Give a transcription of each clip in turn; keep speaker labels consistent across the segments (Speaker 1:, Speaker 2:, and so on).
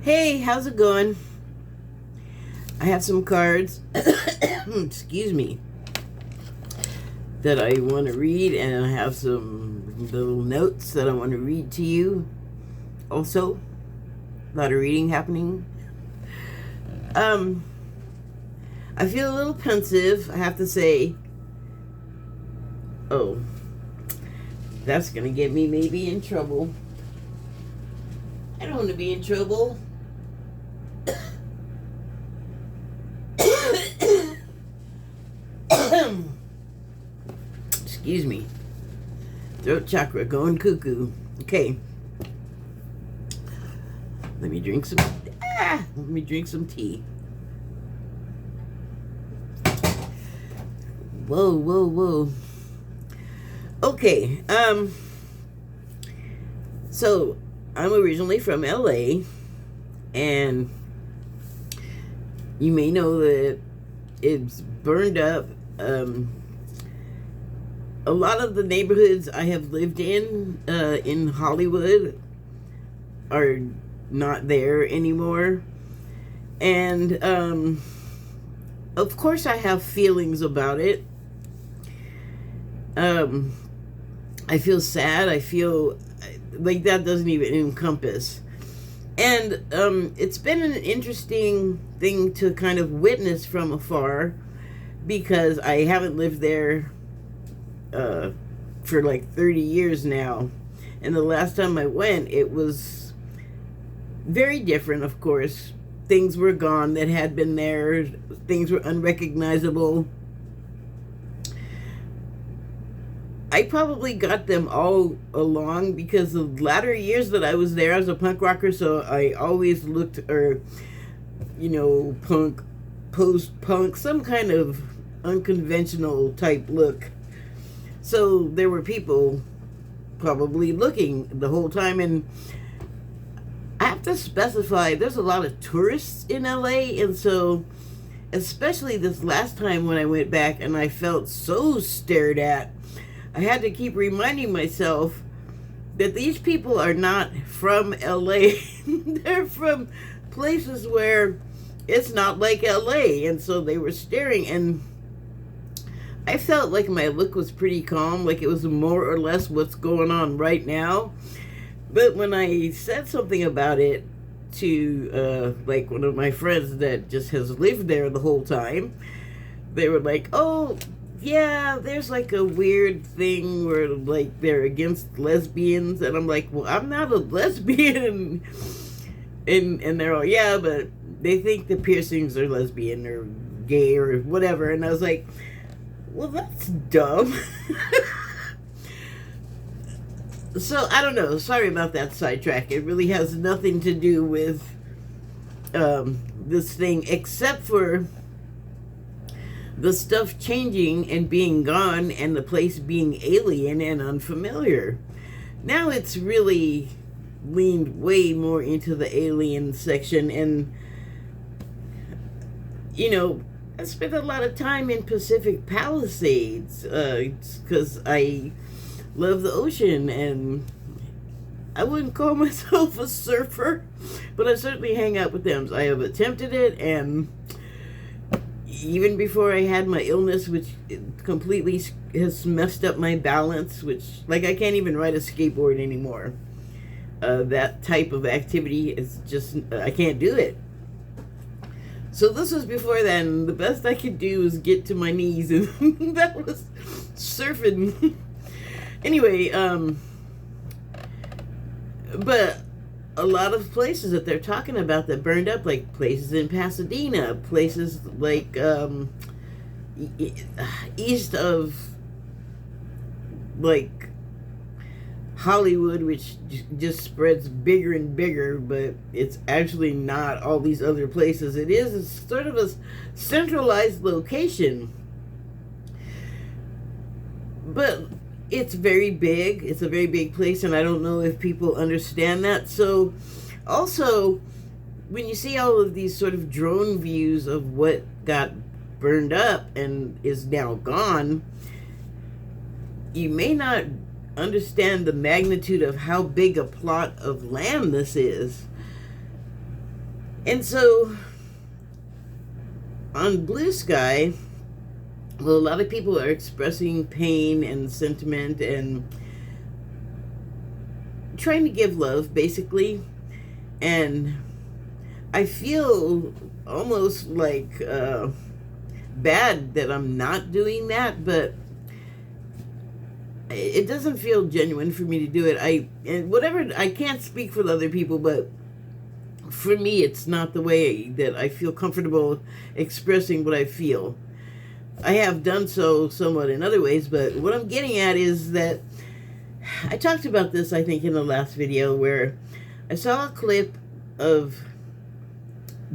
Speaker 1: Hey, how's it going? I have some cards, excuse me, that I want to read, and I have some little notes that I want to read to you. Also, a lot of reading happening. I feel a little pensive, I have to say. Oh, that's gonna get me maybe in trouble. I don't want to be in trouble. Excuse me. Throat chakra going cuckoo. Okay. Let me drink some tea. Whoa. Okay. So I'm originally from LA, and you may know that it's burned up. A lot of the neighborhoods I have lived in Hollywood are not there anymore. And of course I have feelings about it. I feel sad. I feel like that doesn't even encompass. And it's been an interesting thing to kind of witness from afar, because I haven't lived there for like 30 years now. And the last time I went, it was very different, of course. Things were gone that had been there. Things were unrecognizable. I probably got them all along, because the latter years that I was there, I was a punk rocker, so I always looked, punk, post-punk, some kind of unconventional type look. So there were people probably looking the whole time, and I have to specify, there's a lot of tourists in LA, and so especially this last time when I went back and I felt so stared at, I had to keep reminding myself that these people are not from LA. They're from places where it's not like LA, and so they were staring, and I felt like my look was pretty calm, like it was more or less what's going on right now. But when I said something about it to like one of my friends that just has lived there the whole time, they were like, oh yeah, there's like a weird thing where like they're against lesbians, and I'm like, well, I'm not a lesbian. And they're all, yeah, but they think the piercings are lesbian or gay or whatever. And I was like, well, that's dumb. So I don't know, sorry about that sidetrack. It really has nothing to do with this thing, except for the stuff changing and being gone, and the place being alien and unfamiliar. Now it's really leaned way more into the alien section, and I spent a lot of time in Pacific Palisades because I love the ocean, and I wouldn't call myself a surfer, but I certainly hang out with them. I have attempted it, and even before I had my illness, which completely has messed up my balance, which, like, I can't even ride a skateboard anymore. That type of activity is just, I can't do it. So this was before then. The best I could do was get to my knees, and that was surfing. Anyway, but a lot of places that they're talking about that burned up, like places in Pasadena, places like east of like Hollywood, which just spreads bigger and bigger, but it's actually not all these other places. It is sort of a centralized location, but it's very big. It's a very big place, and I don't know if people understand that. So also, when you see all of these sort of drone views of what got burned up and is now gone, you may not understand the magnitude of how big a plot of land this is. And so on Blue Sky, well, a lot of people are expressing pain and sentiment and trying to give love, basically. And I feel almost like bad that I'm not doing that, but it doesn't feel genuine for me to do it. I can't speak for other people, but for me, it's not the way that I feel comfortable expressing what I feel. I have done so somewhat in other ways, but what I'm getting at is that I talked about this, I think, in the last video, where I saw a clip of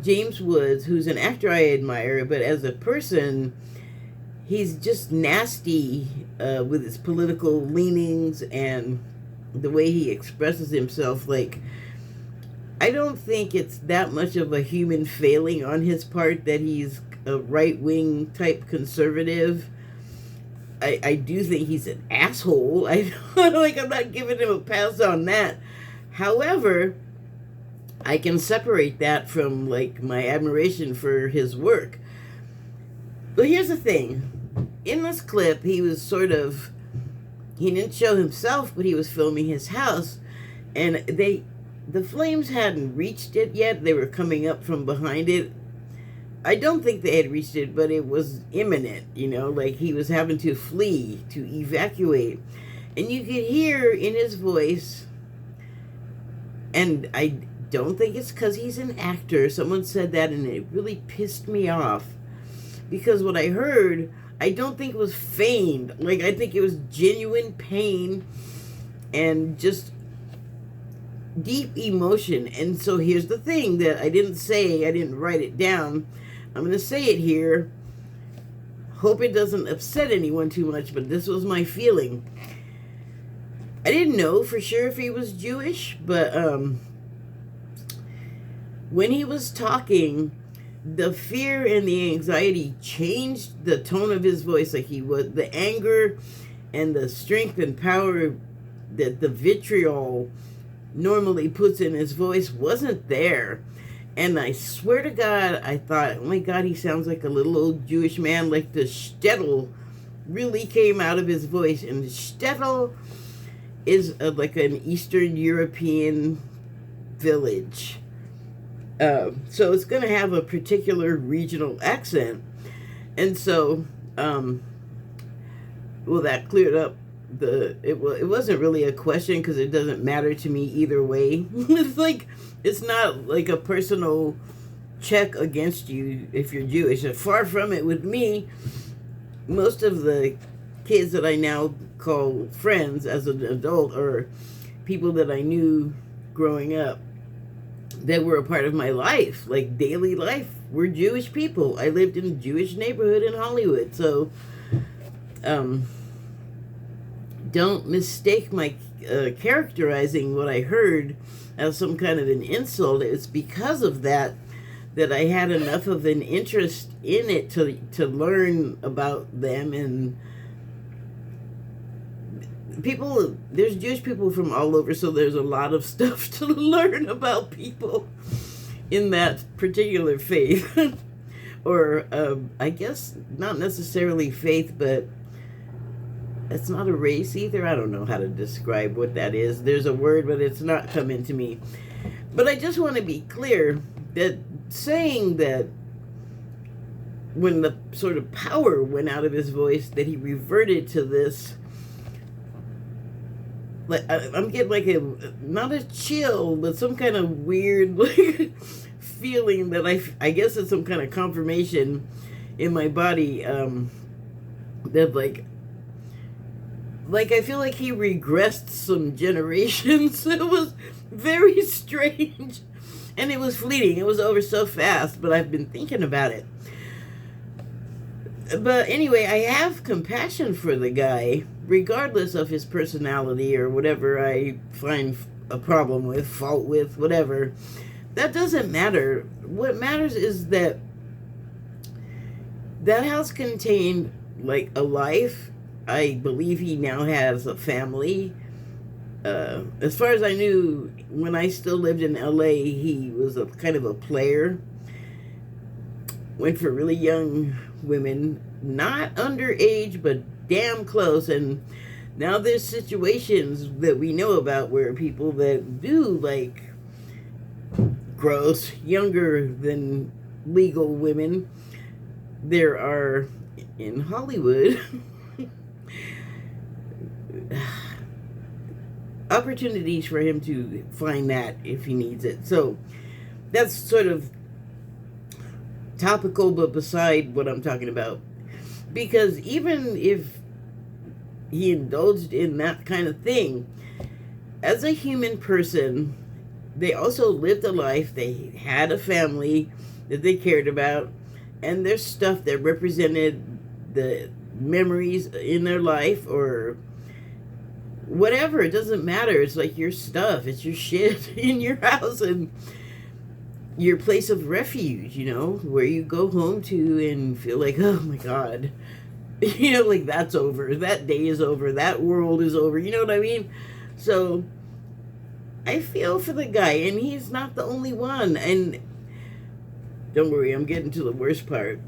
Speaker 1: James Woods, who's an actor I admire, but as a person, he's just nasty with his political leanings and the way he expresses himself. Like, I don't think it's that much of a human failing on his part that he's a right-wing type conservative. I do think he's an asshole. I'm not giving him a pass on that. However, I can separate that from like my admiration for his work. But here's the thing. In this clip, he didn't show himself, but he was filming his house, and the flames hadn't reached it yet. They were coming up from behind it. I don't think they had reached it, but it was imminent, like he was having to flee, to evacuate. And you could hear in his voice, and I don't think it's because he's an actor. Someone said that, and it really pissed me off. Because what I heard, I don't think it was feigned. Like, I think it was genuine pain and just deep emotion. And so here's the thing that I didn't write it down. I'm going to say it here. Hope it doesn't upset anyone too much, but this was my feeling. I didn't know for sure if he was Jewish, but when he was talking, the fear and the anxiety changed the tone of his voice. Like, the anger and the strength and power that the vitriol normally puts in his voice wasn't there. And I swear to God, I thought, oh my God, he sounds like a little old Jewish man. Like, the shtetl really came out of his voice. And the shtetl is like an Eastern European village. So it's going to have a particular regional accent. And so, that cleared up it wasn't really a question, because it doesn't matter to me either way. It's not like a personal check against you if you're Jewish. Far from it with me. Most of the kids that I now call friends as an adult are people that I knew growing up that were a part of my life, like daily life, were Jewish people. I lived in a Jewish neighborhood in Hollywood. So don't mistake my characterizing what I heard as some kind of an insult. It's because of that I had enough of an interest in it to learn about them. And there's Jewish people from all over, so there's a lot of stuff to learn about people in that particular faith. Or I guess not necessarily faith, but it's not a race either. I don't know how to describe what that is. There's a word, but it's not coming to me. But I just want to be clear that saying that when the sort of power went out of his voice, that he reverted to this, like, I'm getting like not a chill, but some kind of weird feeling that I guess it's some kind of confirmation in my body, that like I feel like he regressed some generations. It was very strange, and it was fleeting. It was over so fast, but I've been thinking about it. But anyway, I have compassion for the guy, regardless of his personality or whatever I find a problem with, fault with, whatever. That doesn't matter. What matters is that house contained like a life. I believe he now has a family. As far as I knew, when I still lived in LA, he was a kind of a player. Went for really young women, not underage, but damn close. And now there's situations that we know about where people that do like gross, younger than legal women, there are in Hollywood opportunities for him to find that if he needs it. So that's sort of topical, but beside what I'm talking about. Because even if he indulged in that kind of thing, as a human person, they also lived a life, they had a family that they cared about, and there's stuff that represented the memories in their life or whatever. It doesn't matter. It's like your stuff, it's your shit in your house and your place of refuge, you know, where you go home to and feel like, oh my God, you know, like that's over, that day is over, that world is over, you know what I mean? So I feel for the guy, and he's not the only one. And don't worry, I'm getting to the worst part.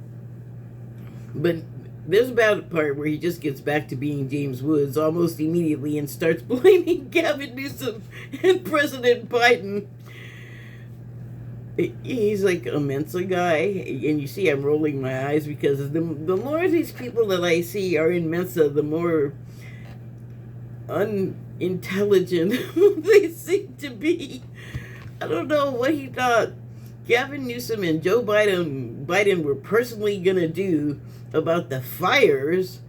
Speaker 1: But there's about a part where he just gets back to being James Woods almost immediately and starts blaming Gavin Newsom and President Biden. He's like a Mensa guy, and you see I'm rolling my eyes because the more of these people that I see are in Mensa, the more unintelligent they seem to be. I don't know what he thought Gavin Newsom and Joe Biden were personally gonna do about the fires.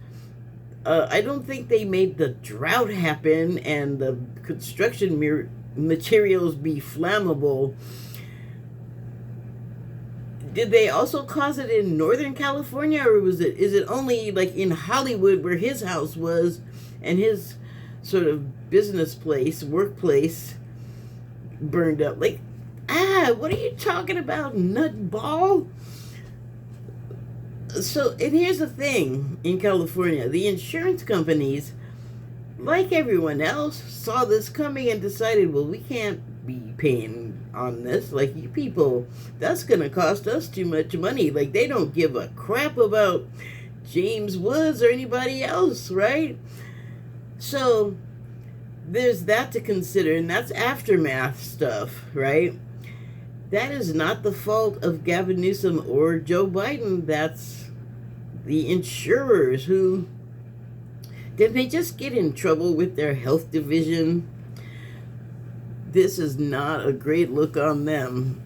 Speaker 1: I don't think they made the drought happen and the construction materials be flammable. Did they also cause it in Northern California, or is it only like in Hollywood where his house was and his sort of business place, workplace burned up? Like, what are you talking about, nutball? So, and here's the thing in California, the insurance companies, like everyone else, saw this coming and decided, well, we can't be paying on this. Like, you people, that's going to cost us too much money. Like, they don't give a crap about James Woods or anybody else, right? So, there's that to consider, and that's aftermath stuff, right? That is not the fault of Gavin Newsom or Joe Biden. That's the insurers who, did they just get in trouble with their health division? This is not a great look on them.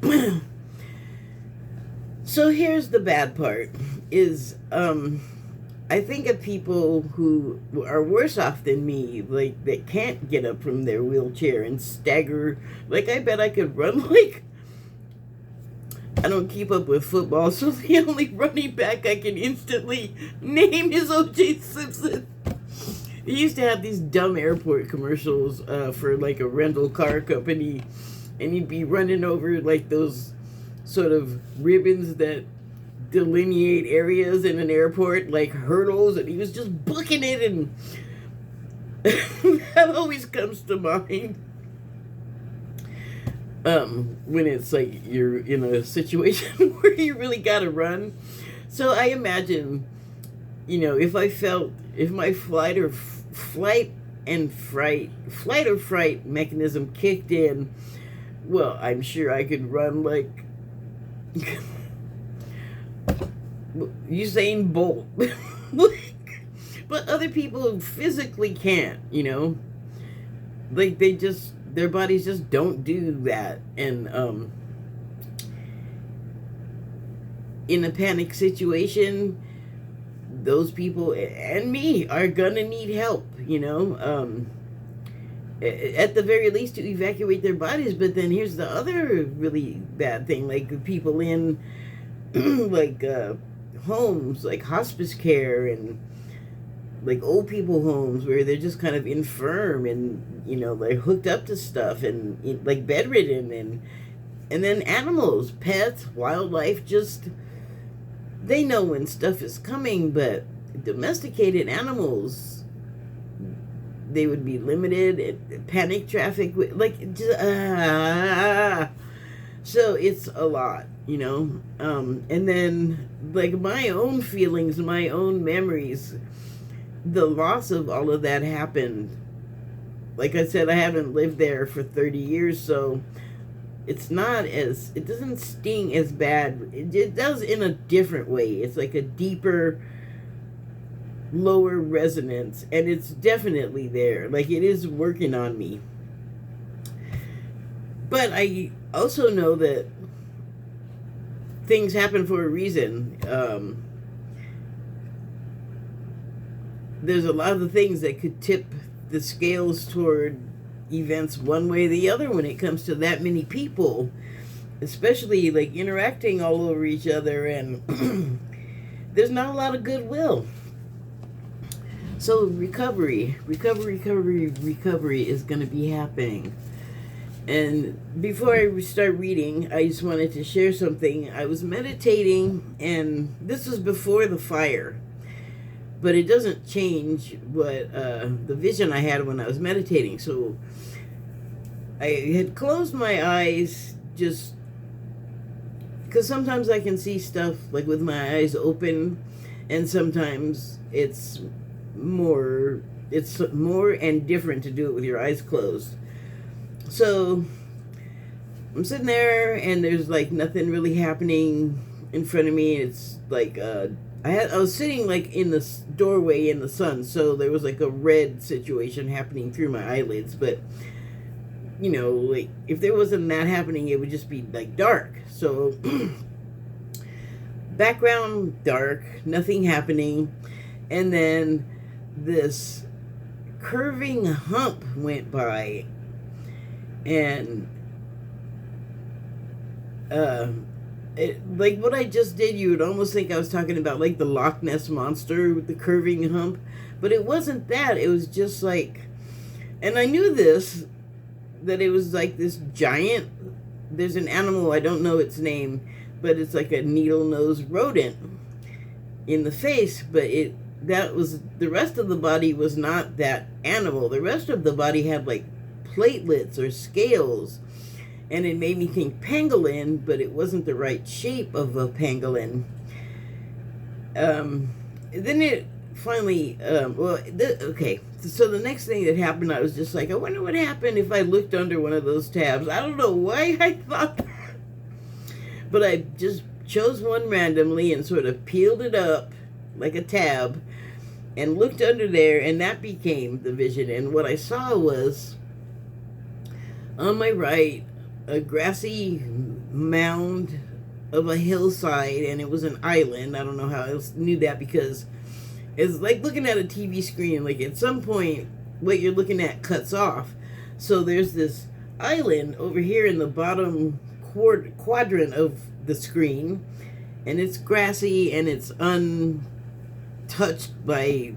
Speaker 1: So here's the bad part, is I think of people who are worse off than me, like that can't get up from their wheelchair and stagger. Like, I bet I could run like, I don't keep up with football, so the only running back I can instantly name is O.J. Simpson. He used to have these dumb airport commercials for like a rental car company, and he'd be running over like those sort of ribbons that delineate areas in an airport, like hurdles, and he was just booking it, and that always comes to mind when it's like you're in a situation where you really gotta run. So I imagine, you know, if my flight or fright mechanism kicked in, well, I'm sure I could run like Usain Bolt. But other people physically can't, you know, like their bodies just don't do that. And in a panic situation, those people and me are gonna need help, you know, at the very least to evacuate their bodies. But then here's the other really bad thing, like people in like homes, like hospice care and like old people homes where they're just kind of infirm and, you know, they're hooked up to stuff and like bedridden, and then animals, pets, wildlife, just they know when stuff is coming. But domesticated animals, they would be limited. Panic traffic, like, so it's a lot, you know. And then, like, my own feelings, my own memories, the loss of all of that happened. Like I said, I haven't lived there for 30 years, so it's not as, it doesn't sting as bad. It does in a different way. It's like a deeper, lower resonance, and it's definitely there. Like, it is working on me. But I also know that things happen for a reason. There's a lot of the things that could tip the scales toward events one way or the other when it comes to that many people, especially like interacting all over each other, and there's not a lot of goodwill. So recovery is going to be happening. And before I start reading, I just wanted to share something. I was meditating, and this was before the fire, but it doesn't change what the vision I had when I was meditating. So I had closed my eyes just because sometimes I can see stuff like with my eyes open, and sometimes it's more and different to do it with your eyes closed. So I'm sitting there, and there's like nothing really happening in front of me. It's like I was sitting like in the doorway in the sun, so there was like a red situation happening through my eyelids. But you know, like if there wasn't that happening, it would just be like dark. So background dark, nothing happening, and then this curving hump went by, and like what I just did, you would almost think I was talking about like the Loch Ness monster with the curving hump, but it wasn't that. It was just like, and I knew this, that it was like this giant, there's an animal, I don't know its name, but it's like a needle-nosed rodent in the face, but that was, the rest of the body was not that animal. The rest of the body had like platelets or scales, and it made me think pangolin, but it wasn't the right shape of a pangolin. Then it finally, okay, so the next thing that happened, I was just like, I wonder what happened if I looked under one of those tabs. I don't know why I thought that, but I just chose one randomly and sort of peeled it up like a tab and looked under there, and that became the vision. And what I saw was, on my right, a grassy mound of a hillside, and it was an island. I don't know how I knew that, because it's like looking at a TV screen. Like at some point, what you're looking at cuts off. So there's this island over here in the bottom quadrant of the screen, and it's grassy, and it's untouched by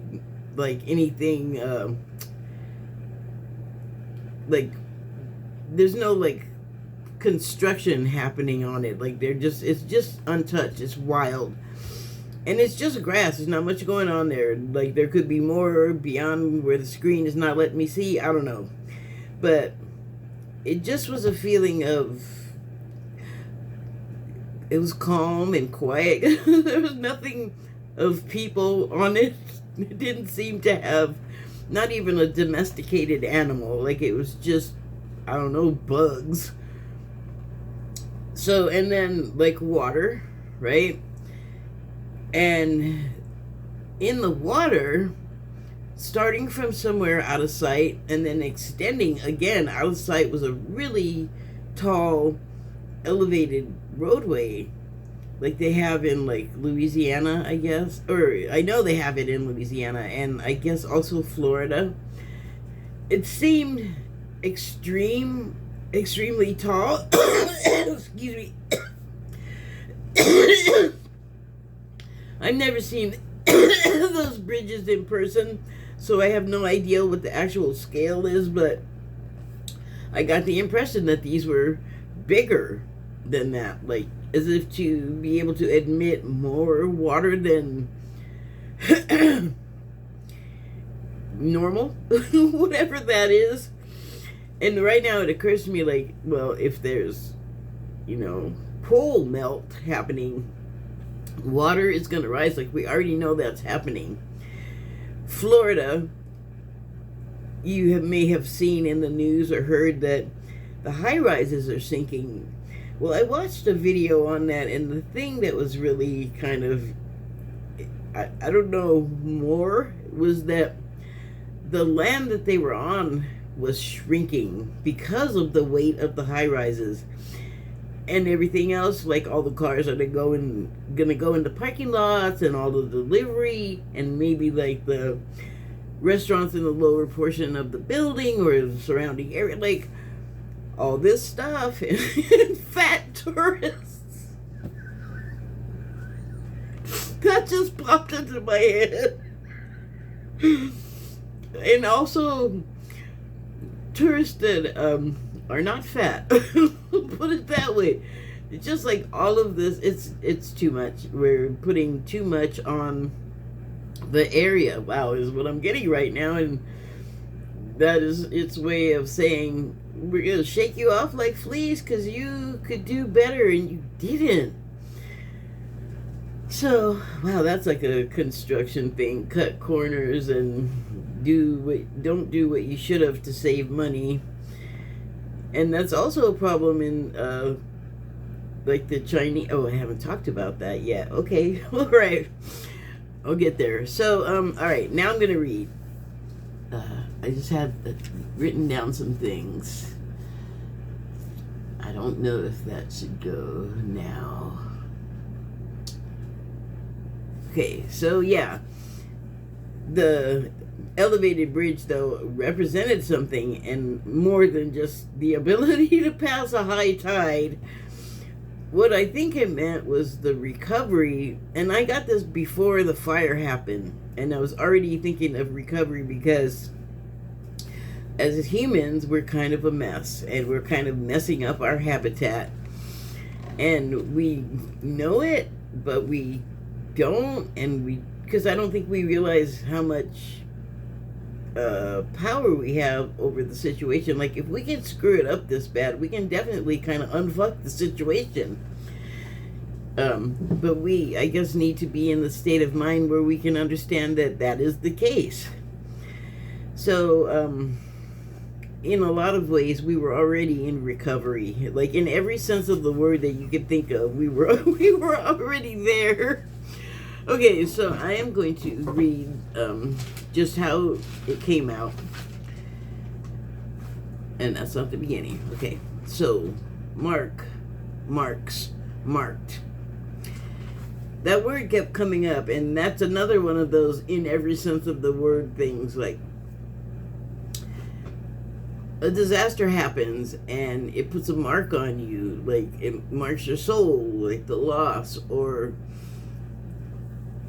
Speaker 1: like anything, like there's no like construction happening on it. Like it's just untouched. It's wild, and it's just grass. There's not much going on there. Like there could be more beyond where the screen is not letting me see. I don't know, but it just was a feeling of, it was calm and quiet. There was nothing of people on it. It didn't seem to have not even a domesticated animal. Like it was just, I don't know, bugs. So, and then like water, right? And in the water, starting from somewhere out of sight and then extending again out of sight, was a really tall, elevated roadway, like they have in like Louisiana, I guess, or I know they have it in Louisiana, and I guess also Florida. It seemed extremely tall. Excuse me. I've never seen those bridges in person, so I have no idea what the actual scale is, but I got the impression that these were bigger than that, like as if to be able to admit more water than normal, whatever that is. And right now it occurs to me like, well, if there's, pole melt happening, water is going to rise. Like, we already know that's happening. Florida, you may have seen in the news or heard that the high rises are sinking. Well, I watched a video on that, and the thing that was really kind of, I don't know more, was that the land that they were on was shrinking because of the weight of the high rises and everything else. Like, all the cars are gonna go into parking lots, and all the delivery, and maybe like the restaurants in the lower portion of the building or the surrounding area, like all this stuff, and fat tourists. That just popped into my head. And also tourists that are not fat. Put it that way. It's just like all of this, it's too much. We're putting too much on the area. Wow, is what I'm getting right now. And that is its way of saying, we're going to shake you off like fleas because you could do better and you didn't. So, wow, that's like a construction thing. Cut corners and don't do what you should have to save money. And that's also a problem in like the Chinese. Oh, I haven't talked about that yet. Okay, all right, I'll get there. So, all right, now I'm gonna read. I just had written down some things. I don't know if that should go now. Okay, so yeah, the elevated bridge, though, represented something, and more than just the ability to pass a high tide. What I think it meant was the recovery, and I got this before the fire happened, and I was already thinking of recovery because as humans, we're kind of a mess, and we're kind of messing up our habitat, and we know it, but we don't, and because I don't think we realize how much power we have over the situation. Like, if we can screw it up this bad, we can definitely kind of unfuck the situation. But we, I guess, need to be in the state of mind where we can understand that that is the case. So, in a lot of ways, we were already in recovery. Like, in every sense of the word that you could think of, we were already there. Okay, so I am going to read just how it came out. And that's not the beginning. Okay, so marked. That word kept coming up, and that's another one of those in every sense of the word things. Like, a disaster happens, and it puts a mark on you. Like, it marks your soul, like the loss, or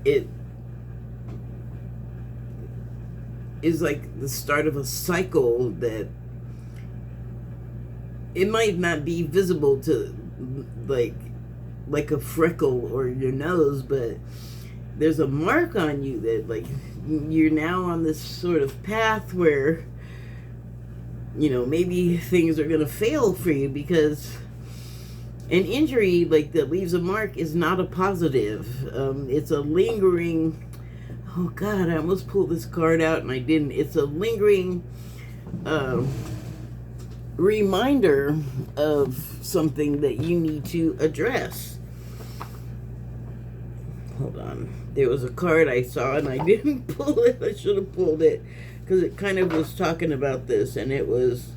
Speaker 1: it is like the start of a cycle that it might not be visible to like a freckle or your nose, but there's a mark on you that, like, you're now on this sort of path where, maybe things are gonna fail for you, because an injury like that leaves a mark is not a positive. It's a lingering, oh God, I almost pulled this card out and I didn't. It's a lingering reminder of something that you need to address. Hold on. There was a card I saw and I didn't pull it. I should have pulled it because it kind of was talking about this, and it was,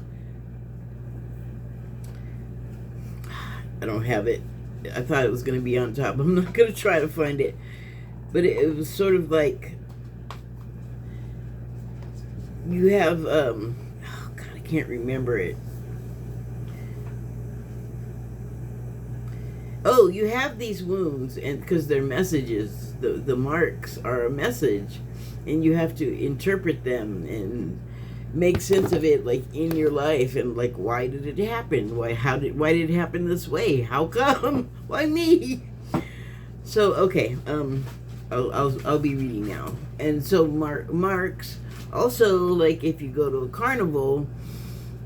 Speaker 1: I don't have it. I thought it was going to be on top. I'm not going to try to find it. But it was sort of like, you have, oh God, I can't remember it. Oh, you have these wounds, and because they're messages, the marks are a message, and you have to interpret them and make sense of it, like, in your life, and like, why did it happen? Why did it happen this way? How come? Why me? So, okay, I'll be reading now. And so marks Also, like if you go to a carnival,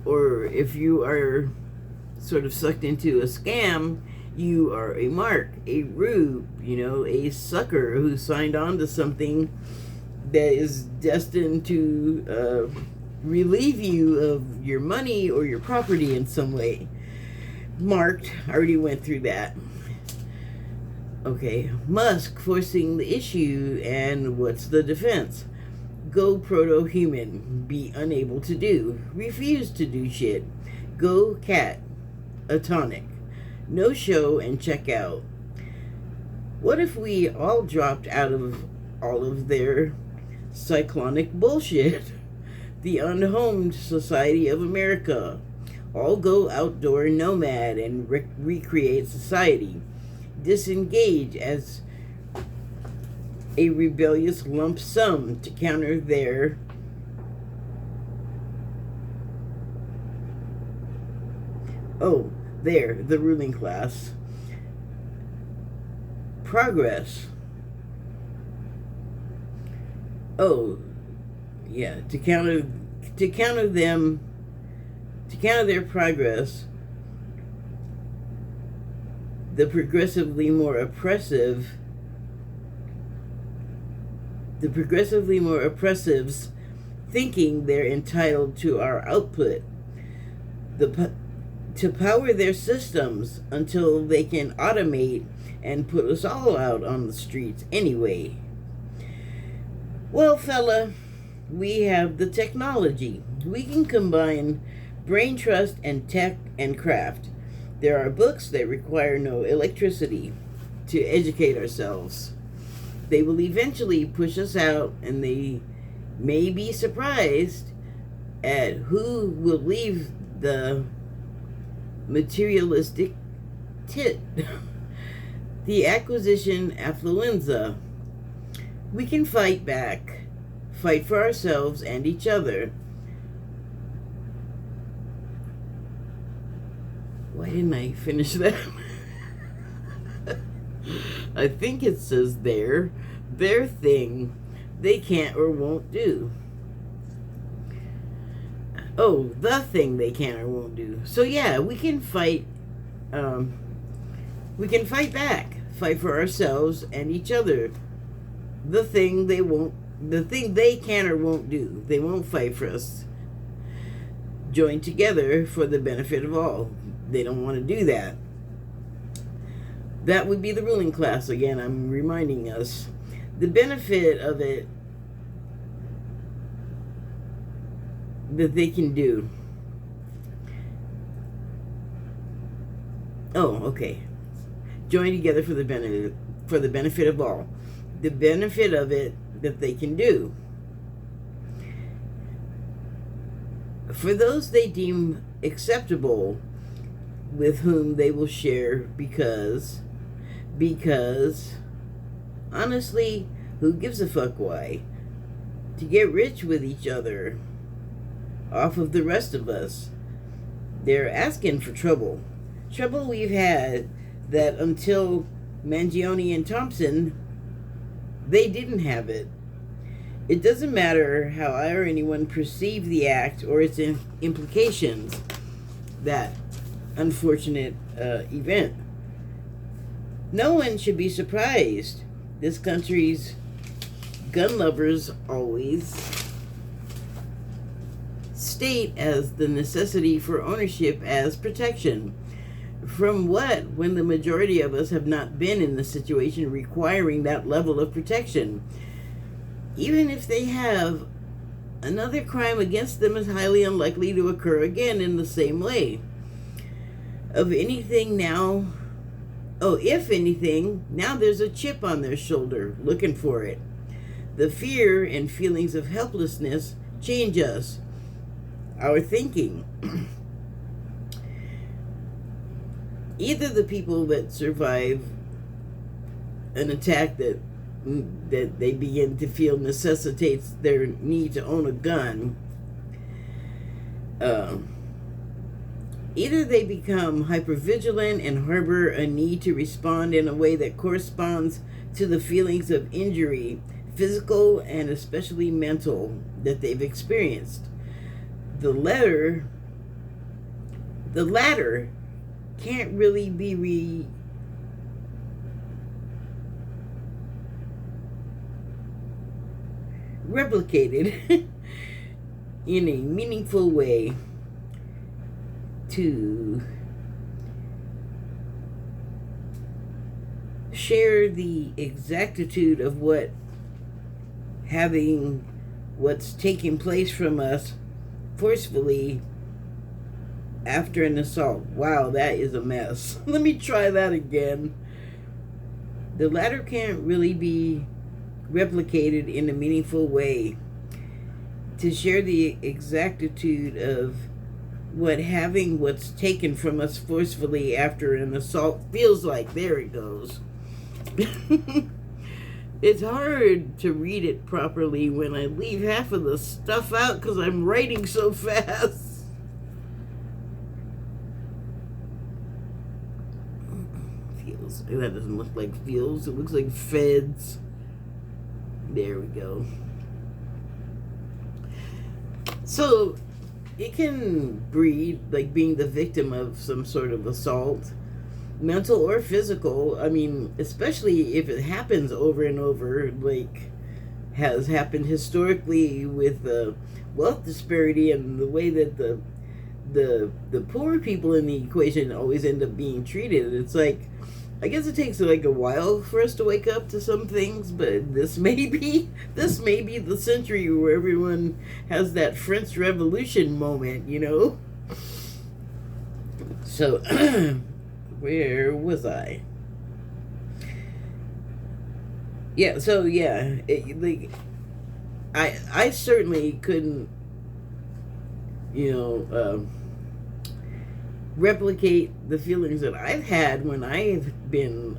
Speaker 1: or if you are sort of sucked into a scam, you are a mark, a rube, a sucker who signed on to something that is destined to relieve you of your money or your property in some way. Marked, already went through that. Okay, Musk forcing the issue, and what's the defense? Go proto-human, be unable to do, refuse to do shit. Go cat, a tonic. No show and check out. What if we all dropped out of all of their cyclonic bullshit? The unhomed society of America. All go outdoor nomad and recreate society. Disengage as a rebellious lump sum to counter their the ruling class. Progress. To counter their progress, the progressively more oppressives thinking they're entitled to our output, to power their systems until they can automate and put us all out on the streets anyway. Well, fella, we have the technology. We can combine brain trust and tech and craft. There are books that require no electricity to educate ourselves. They will eventually push us out, and they may be surprised at who will leave the materialistic tit. The acquisition affluenza. We can fight back, fight for ourselves and each other. Why didn't I finish that? I think it says their thing they can't or won't do. The thing they can or won't do. So yeah, we can fight back, fight for ourselves and each other. The thing they can or won't do. They won't fight for us. Join together for the benefit of all. They don't want to do that. That would be the ruling class. Again, I'm reminding us. The benefit of it that they can do. Join together for the benefit of all. The benefit of it that they can do. For those they deem acceptable, with whom they will share because honestly, who gives a fuck why? To get rich with each other off of the rest of us. They're asking for trouble. Trouble we've had that until Mangione and Thompson, they didn't have it. It doesn't matter how I or anyone perceive the act or its implications, that unfortunate event. No one should be surprised. This country's gun lovers always state as the necessity for ownership as protection. From what, when the majority of us have not been in the situation requiring that level of protection? Even if they have, another crime against them is highly unlikely to occur again in the same way. If anything, now there's a chip on their shoulder looking for it. The fear and feelings of helplessness change us, our thinking. Either the people that survive an attack that they begin to feel necessitates their need to own a gun, either they become hypervigilant and harbor a need to respond in a way that corresponds to the feelings of injury, physical and especially mental, that they've experienced. The latter, the latter can't really be replicated in a meaningful way to share the exactitude of what having what's taking place from us forcefully after an assault. Wow, that is a mess. Let me try that again. The latter can't really be replicated in a meaningful way to share the exactitude of what having what's taken from us forcefully after an assault feels like. There it goes. It's hard to read it properly when I leave half of the stuff out because I'm writing so fast. Feels. That doesn't look like feels. It looks like feds. There we go. So it can breed like being the victim of some sort of assault, mental or physical. I mean, especially if it happens over and over, like has happened historically with wealth disparity and the way that the poor people in the equation always end up being treated. It's like, I guess it takes like a while for us to wake up to some things, but this may be the century where everyone has that French Revolution moment, you know? So, where was I? Yeah, so yeah, I certainly couldn't, you know, replicate the feelings that I've had when I've been,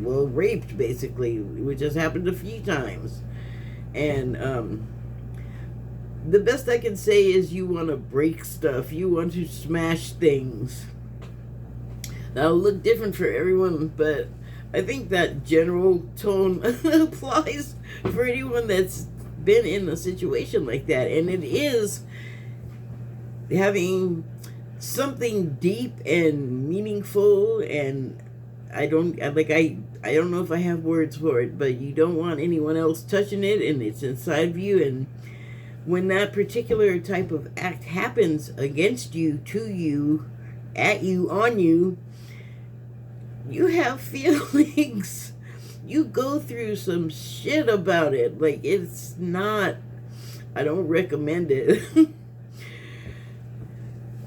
Speaker 1: well, raped, basically, which has happened a few times. And the best I can say is you want to break stuff, you want to smash things. That'll look different for everyone, but I think that general tone applies for anyone that's been in a situation like that. And it is having something deep and meaningful, and I don't know if I have words for it, but you don't want anyone else touching it, and it's inside of you. And when that particular type of act happens against you, to you, at you, on you, you have feelings. You go through some shit about it. Like, it's not, I don't recommend it.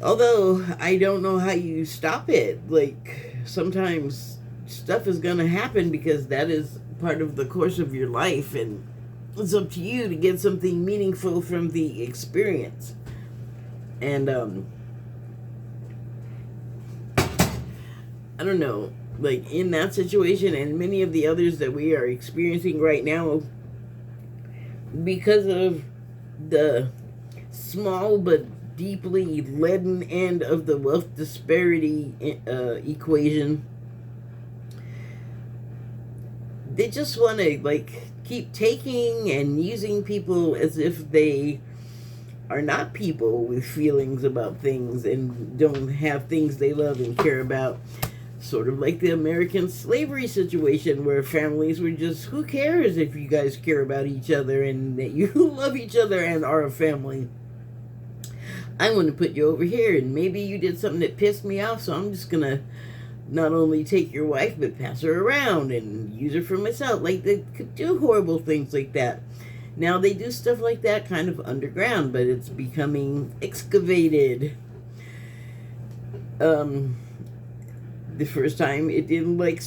Speaker 1: Although, I don't know how you stop it. Like, sometimes stuff is going to happen because that is part of the course of your life, and it's up to you to get something meaningful from the experience. And, I don't know, like, in that situation and many of the others that we are experiencing right now, because of the small but deeply leaden end of the wealth disparity equation, they just want to like keep taking and using people as if they are not people with feelings about things and don't have things they love and care about. Sort of like the American slavery situation, where families were just, who cares if you guys care about each other and that you love each other and are a family? I want to put you over here, and maybe you did something that pissed me off, so I'm just going to not only take your wife, but pass her around and use her for myself. Like, they could do horrible things like that. Now, they do stuff like that kind of underground, but it's becoming excavated. The first time it didn't like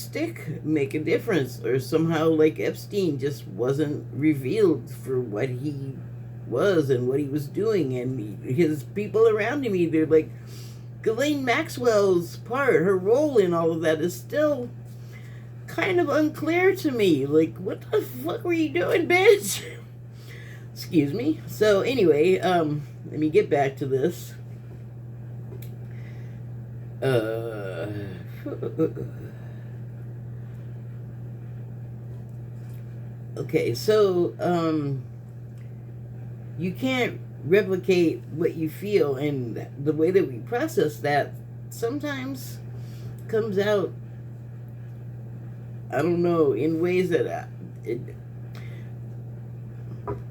Speaker 1: make a difference, or somehow like Epstein just wasn't revealed for what he was and what he was doing, and his people around him either. Like Ghislaine Maxwell's part, her role in all of that is still kind of unclear to me. Like, what the fuck were you doing, bitch? Excuse me. So anyway, let me get back to this. Okay, so you can't replicate what you feel, and the way that we process that sometimes comes out, I don't know, in ways that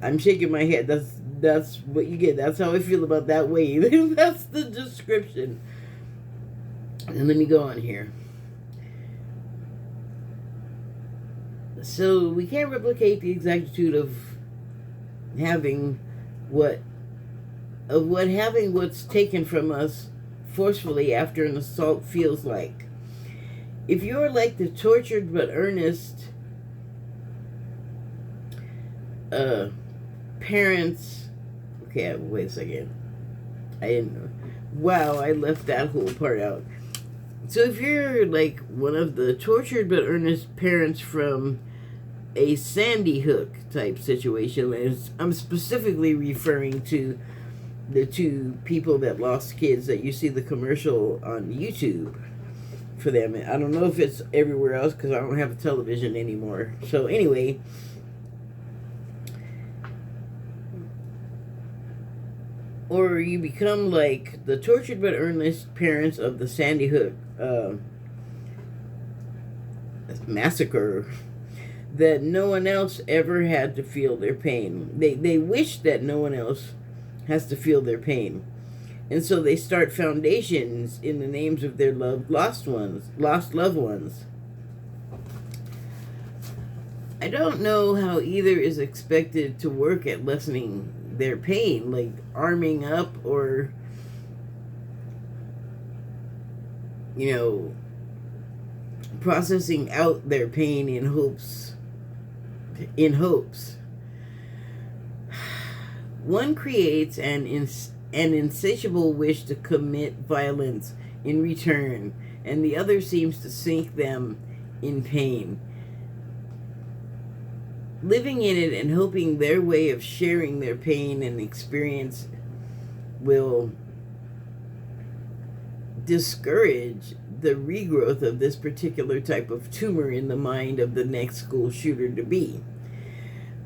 Speaker 1: I'm shaking my head. That's what you get. That's how I feel about that way. That's the description. And let me go on here. So we can't replicate the exactitude of having having what's taken from us forcefully after an assault feels like. If you're like the tortured but earnest parents, okay, wait a second. I didn't know. Wow, I left that whole part out. So if you're like one of the tortured but earnest parents from a Sandy Hook type situation, I'm specifically referring to the two people that lost kids that you see the commercial on YouTube for them. I don't know if it's everywhere else because I don't have a television anymore. So anyway, or you become like the tortured but earnest parents of the Sandy Hook massacre, that no one else ever had to feel their pain. They wish that no one else has to feel their pain. And so they start foundations in the names of their lost loved ones. I don't know how either is expected to work at lessening their pain, like arming up or, processing out their pain in hopes. One creates an insatiable wish to commit violence in return, and the other seems to sink them in pain. Living in it and hoping their way of sharing their pain and experience will discourage the regrowth of this particular type of tumor in the mind of the next school shooter to be.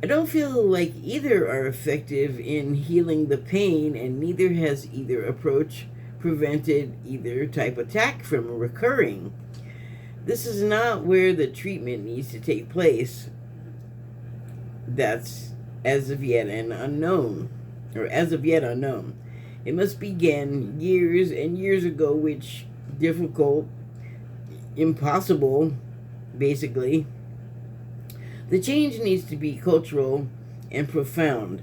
Speaker 1: I don't feel like either are effective in healing the pain, and neither has either approach prevented either type attack from recurring. This is not where the treatment needs to take place. That's as of yet unknown. It must begin years and years ago, which difficult, impossible, basically. The change needs to be cultural and profound.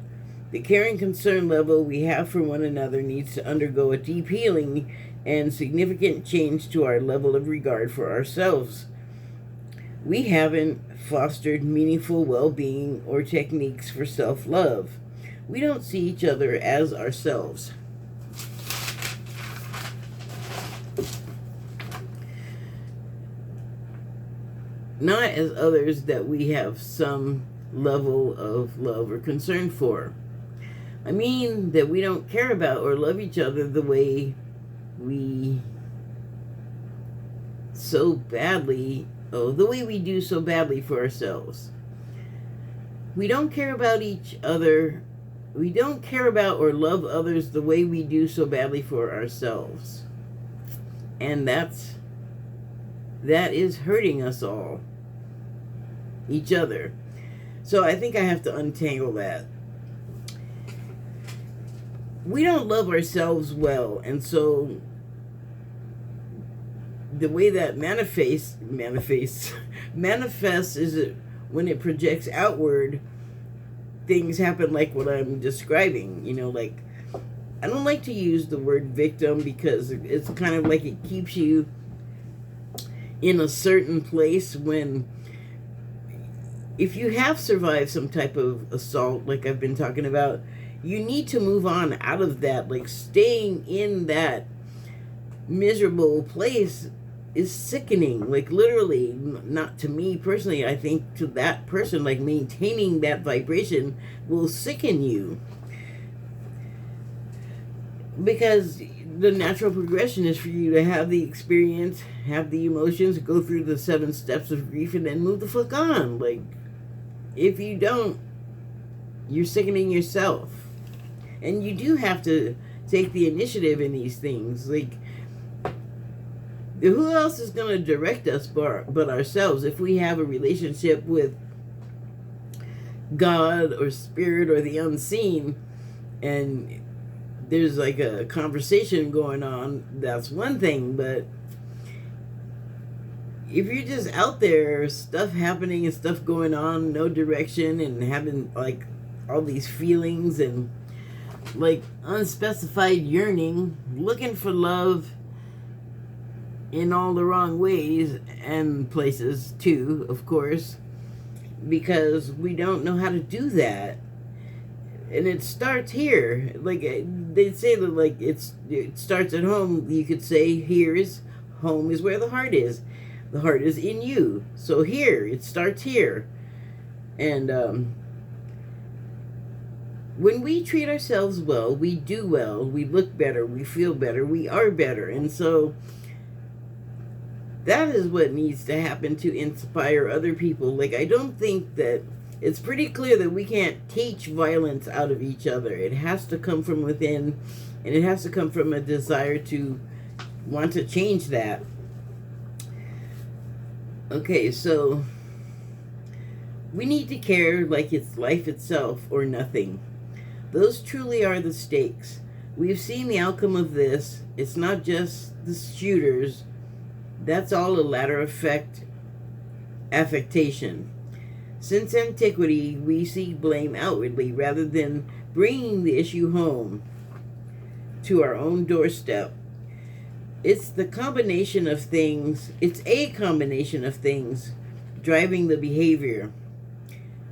Speaker 1: The caring concern level we have for one another needs to undergo a deep healing and significant change to our level of regard for ourselves. We haven't fostered meaningful well-being or techniques for self-love. We don't see each other as ourselves. Not as others that we have some level of love or concern for. I mean that we don't care about or love each other the way we do so badly for ourselves. We don't care about each other. We don't care about or love others the way we do so badly for ourselves. And that is hurting us all. Each other. So I think I have to untangle that. We don't love ourselves well, and so the way that manifests is it when it projects outward, things happen like what I'm describing. Like, I don't like to use the word victim because it's kind of like it keeps you in a certain place when, if you have survived some type of assault, like I've been talking about, you need to move on out of that. Like, staying in that miserable place is sickening. Like, literally, not to me personally, I think to that person, like, maintaining that vibration will sicken you. Because the natural progression is for you to have the experience, have the emotions, go through the 7 steps of grief, and then move the fuck on. Like, If you don't, you're sickening yourself. And you do have to take the initiative in these things. Like, who else is going to direct us but ourselves? If we have a relationship with God or spirit or the unseen, and there's like a conversation going on, that's one thing. But if you're just out there, stuff happening and stuff going on, no direction, and having like all these feelings and like unspecified yearning, looking for love in all the wrong ways and places too, of course, because we don't know how to do that. And it starts here. Like they say that, like it starts at home. You could say home is where the heart is. The heart is in you. So here, it starts here. And when we treat ourselves well, we do well, we look better, we feel better, we are better. And so that is what needs to happen to inspire other people. Like, I don't think that it's pretty clear that we can't teach violence out of each other. It has to come from within, and it has to come from a desire to want to change that. Okay, so we need to care like it's life itself or nothing. Those truly are the stakes. We've seen the outcome of this. It's not just the shooters. That's all a latter affectation. Since antiquity, we seek blame outwardly rather than bringing the issue home to our own doorstep. It's a combination of things driving the behavior.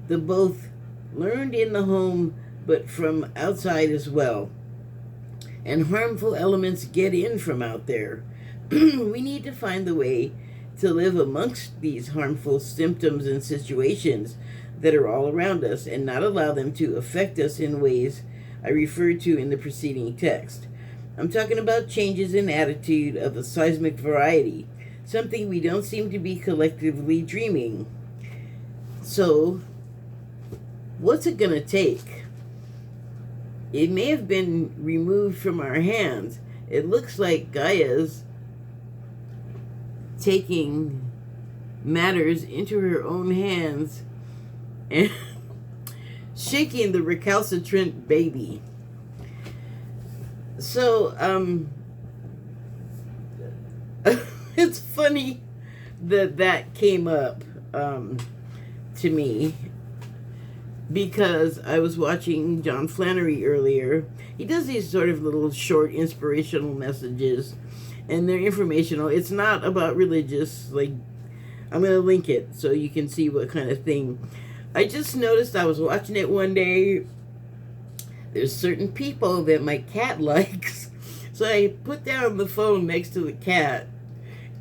Speaker 1: The both learned in the home but from outside as well. And harmful elements get in from out there. We need to find the way to live amongst these harmful symptoms and situations that are all around us and not allow them to affect us in ways I referred to in the preceding text. I'm talking about changes in attitude of a seismic variety, something we don't seem to be collectively dreaming. So, what's it going to take? It may have been removed from our hands. It looks like Gaia's taking matters into her own hands and shaking the recalcitrant baby. So, it's funny that came up to me because I was watching John Flannery earlier. He does these sort of little short inspirational messages, and they're informational. It's not about religious, like, I'm going to link it so you can see what kind of thing. I just noticed I was watching it one day. There's certain people that my cat likes. So I put down the phone next to the cat,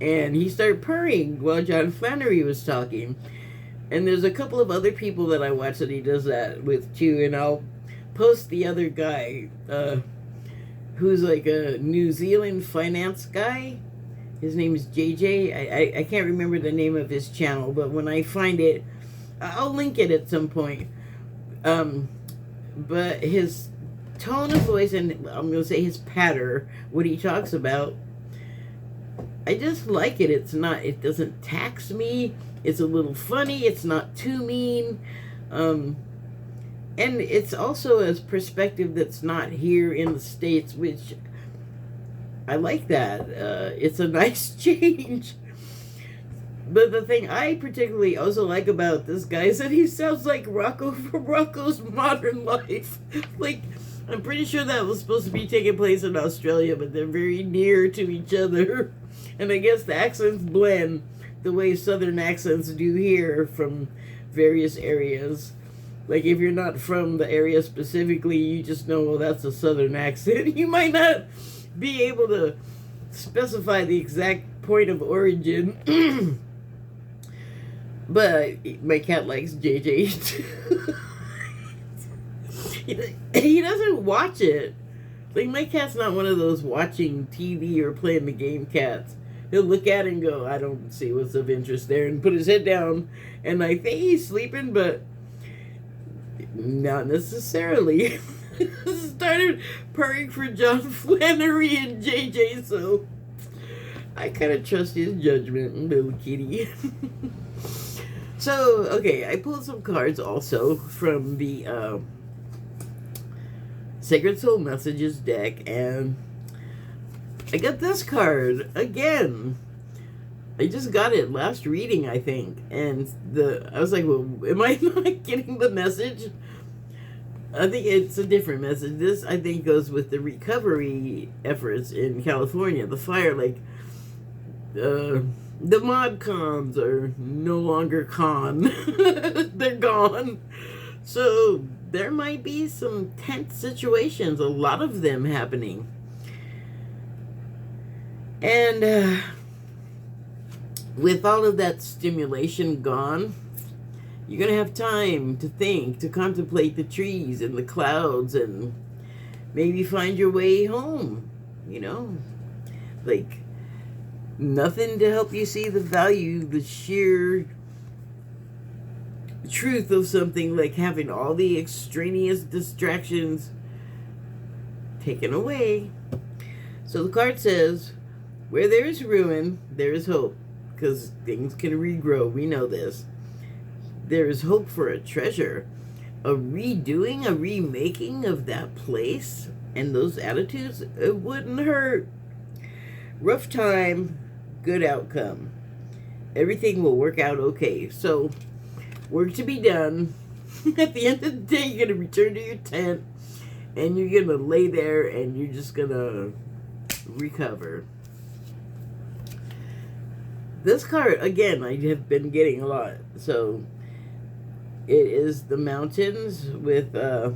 Speaker 1: and he started purring while John Flannery was talking. And there's a couple of other people that I watch that he does that with too, and I'll post the other guy, who's like a New Zealand finance guy. His name is JJ. I can't remember the name of his channel, but when I find it, I'll link it at some point. But his tone of voice, and I'm going to say his patter, what he talks about, I just like it. It doesn't tax me. It's a little funny. It's not too mean. And it's also a perspective that's not here in the States, which I like that. It's a nice change. But the thing I particularly also like about this guy is that he sounds like Rocco from Rocco's Modern Life. Like, I'm pretty sure that was supposed to be taking place in Australia, but they're very near to each other. And I guess the accents blend the way Southern accents do here from various areas. Like, if you're not from the area specifically, you just know, well, that's a Southern accent. You might not be able to specify the exact point of origin. But my cat likes JJ too. He doesn't watch it. Like, my cat's not one of those watching TV or playing the game cats. He'll look at it and go, I don't see what's of interest there, and put his head down, and I think he's sleeping, but Not necessarily. Started purring for John Flannery and JJ, so I kind of trust his judgment, little kitty. So, okay, I pulled some cards also from the Sacred Soul Messages deck, and I got this card again. I just got it last reading, I think, and I was like, well, am I not getting the message? I think it's a different message. This, I think, goes with the recovery efforts in California. The fire, like, the mod cons are no longer con. They're gone. So there might be some tense situations, a lot of them happening. And with all of that stimulation gone, you're going to have time to think, to contemplate the trees and the clouds, and maybe find your way home, you know? Like, nothing to help you see the value, the sheer truth of something, like having all the extraneous distractions taken away. So the card says, where there is ruin, there is hope, because things can regrow. We know this. There is hope for a treasure, a redoing, a remaking of that place and those attitudes. It wouldn't hurt. Rough time, good outcome. Everything will work out okay. So, work to be done. At the end of the day, you're going to return to your tent, and you're going to lay there, and you're just going to recover. This card, again, I have been getting a lot. So, it is the mountains with, I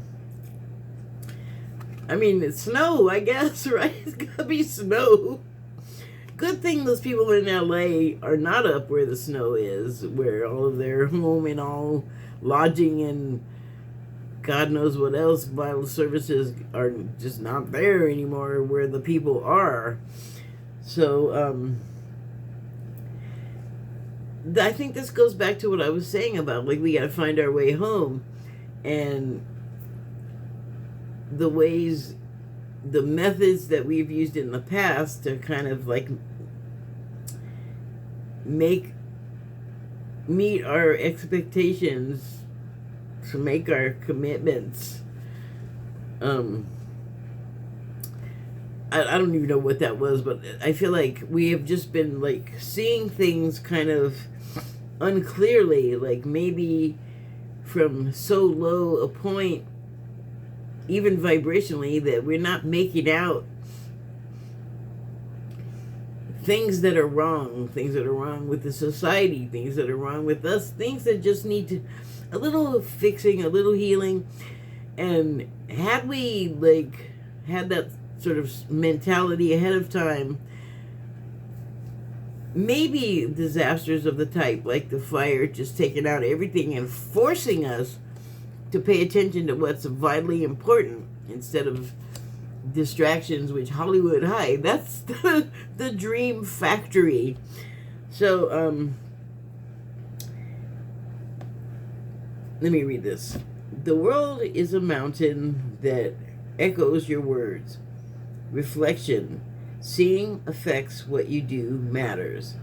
Speaker 1: mean, it's snow, I guess, right? It's got to be snow. Good thing those people in LA are not up where the snow is, where all of their home and all lodging and God knows what else vital services are just not there anymore where the people are. So, I think this goes back to what I was saying about, like, we got to find our way home, and the ways, the methods that we've used in the past to kind of like meet our expectations, to make our commitments. I don't even know what that was, but I feel like we have just been like seeing things kind of unclearly, like maybe from so low a point, even vibrationally, that we're not making out things that are wrong with the society, things that are wrong with us, things that just need a little fixing, a little healing. And had we like had that sort of mentality ahead of time, maybe disasters of the type like the fire just taking out everything and forcing us to pay attention to what's vitally important instead of distractions, which Hollywood hide. That's the dream factory. So, let me read this. The world is a mountain that echoes your words. Reflection. Seeing affects what you do matters.